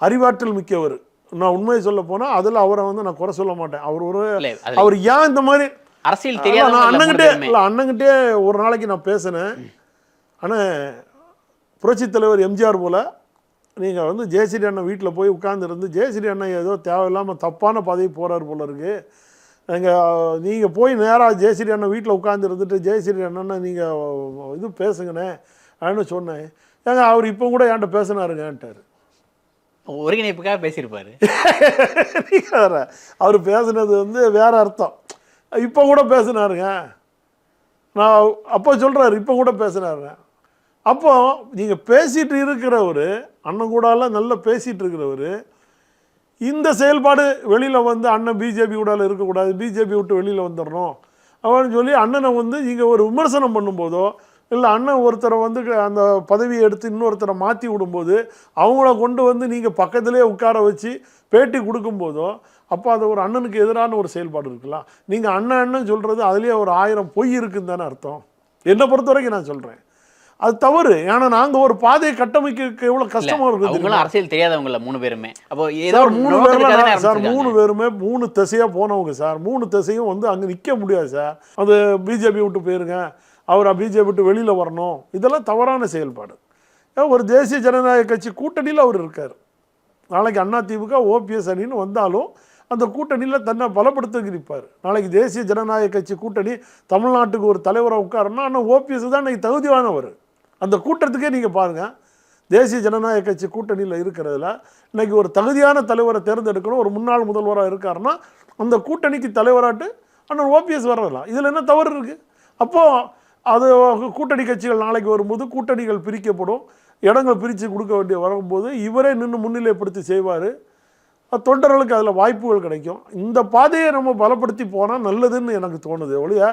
அறிவாற்றல் மிக்கவர். நான் உண்மையை சொல்ல போனால் அதில் அவரை வந்து நான் குறை சொல்ல மாட்டேன். அவர் ஏன் இந்த மாதிரி அரசியல் தெரியாது. நான் அண்ணங்கிட்டே ஒரு நாளைக்கு நான் பேசினேன். ஆனால் புரட்சி தலைவர் எம்ஜிஆர் போல் நீங்கள் வந்து ஜெயஸ்ரீ அண்ணன் வீட்டில் போய் உட்கார்ந்துருந்து ஜெயஸ்ரீ அண்ணன் ஏதோ தேவையில்லாமல் தப்பான பதவி போகிறார் போல இருக்குது, நீங்கள் போய் நேராக ஜெயஸ்ரீ அண்ணன் வீட்டில் உட்கார்ந்து இருந்துட்டு ஜெயஸ்ரீ அண்ணன் நீங்கள் இது பேசுங்கண்ணே அப்படின்னு சொன்னேன். ஏங்க அவர் இப்போ கூட என்கிட்ட பேசினாருங்கன்ட்டார். ஒருங்கிணைப்புக்காக பேசியிருப்பாரு. அவர் பேசுனது வந்து வேற அர்த்தம். இப்போ கூட பேசினாருங்க. நான் அப்போ சொல்கிறாரு, இப்போ கூட பேசினாருங்க. அப்போ நீங்கள் பேசிகிட்டு இருக்கிறவர், அண்ணன் கூடால நல்லா பேசிகிட்டு இருக்கிறவர், இந்த செயல்பாடு வெளியில் வந்து அண்ணன் பிஜேபி கூடால இருக்கக்கூடாது, பிஜேபி விட்டு வெளியில் வந்துடணும் அப்படின்னு சொல்லி அண்ணனை வந்து நீங்கள் ஒரு விமர்சனம் பண்ணும்போதோ, இல்லை அண்ணன் ஒருத்தரை வந்து அந்த பதவியை எடுத்து இன்னொருத்தரை மாற்றி விடும்போது அவங்கள கொண்டு வந்து நீங்கள் பக்கத்திலே உட்கார வச்சு பேட்டி கொடுக்கும்போதோ, அப்போ அது ஒரு அண்ணனுக்கு எதிரான ஒரு செயல்பாடு இருக்கலாம். நீங்கள் அண்ணன் சொல்கிறது அதுலேயே ஒரு 1000 பொய் இருக்குன்னு தானே அர்த்தம். என்னை பொறுத்த வரைக்கும் நான் சொல்கிறேன் அது தவறு. ஏன்னா நாங்கள் ஒரு பாதையை கட்டமைக்க எவ்வளோ கஷ்டமாக இருக்குது. அரசியல் தெரியாதவங்கள 3 பேருமே. அப்போ சார் 3 பேர்லாம் சார் 3 பேருமே 3 திசையாக போனவங்க சார். 3 திசையும் வந்து அங்கே நிற்க முடியாது சார். அது பிஜேபி விட்டு போயிருங்க, அவர் பிஜேபி விட்டு வெளியில் வரணும், இதெல்லாம் தவறான செயல்பாடு. ஒரு தேசிய ஜனநாயக கட்சி கூட்டணியில் அவர் இருக்கார். நாளைக்கு அதிமுக ஓபிஎஸ் அணின்னு வந்தாலும் அந்த கூட்டணியில் தன்னை பலப்படுத்த இருப்பார். நாளைக்கு தேசிய ஜனநாயக கட்சி கூட்டணி தமிழ்நாட்டுக்கு ஒரு தலைவராக உட்காரன்னா ஆனால் ஓபிஎஸ் தான் இன்றைக்கி தகுதியானவர். அந்த கூட்டத்துக்கே நீங்கள் பாருங்கள், தேசிய ஜனநாயக கட்சி கூட்டணியில் இருக்கிறதுல இன்னைக்கு ஒரு தகுதியான தலைவரை தேர்ந்தெடுக்கணும். ஒரு முன்னாள் முதல்வராக இருக்காருன்னா அந்த கூட்டணிக்கு தலைவராட்டு அண்ணன் ஓபிஎஸ் வரலாம். இதில் என்ன தவறு இருக்குது? அப்போது அது கூட்டணி கட்சிகள் நாளைக்கு வரும்போது கூட்டணிகள் பிரிக்கப்படும், இடங்கள் பிரித்து கொடுக்க வேண்டிய வரும்போது இவரே நின்று முன்னிலைப்படுத்தி செய்வார். தொண்டர்களுக்கு அதில் வாய்ப்புகள் கிடைக்கும். இந்த பாதையை நம்ம பலப்படுத்தி போனால் நல்லதுன்னு எனக்கு தோணுது. ஒழிய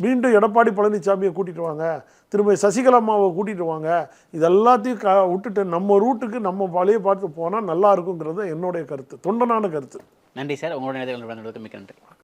மீண்டும் எடப்பாடி பழனிசாமியை கூட்டிகிட்டு வாங்க, திரும்ப சசிகலா அம்மாவை கூட்டிகிட்டு வாங்க, இதெல்லாத்தையும் விட்டுட்டு நம்ம ரூட்டுக்கு நம்ம வழியை பார்த்து போனால் நல்லா இருக்குங்கிறது என்னுடைய கருத்து, தொண்டனான கருத்து. நன்றி சார், உங்களுடைய நேரத்தை மிக்க நன்றி.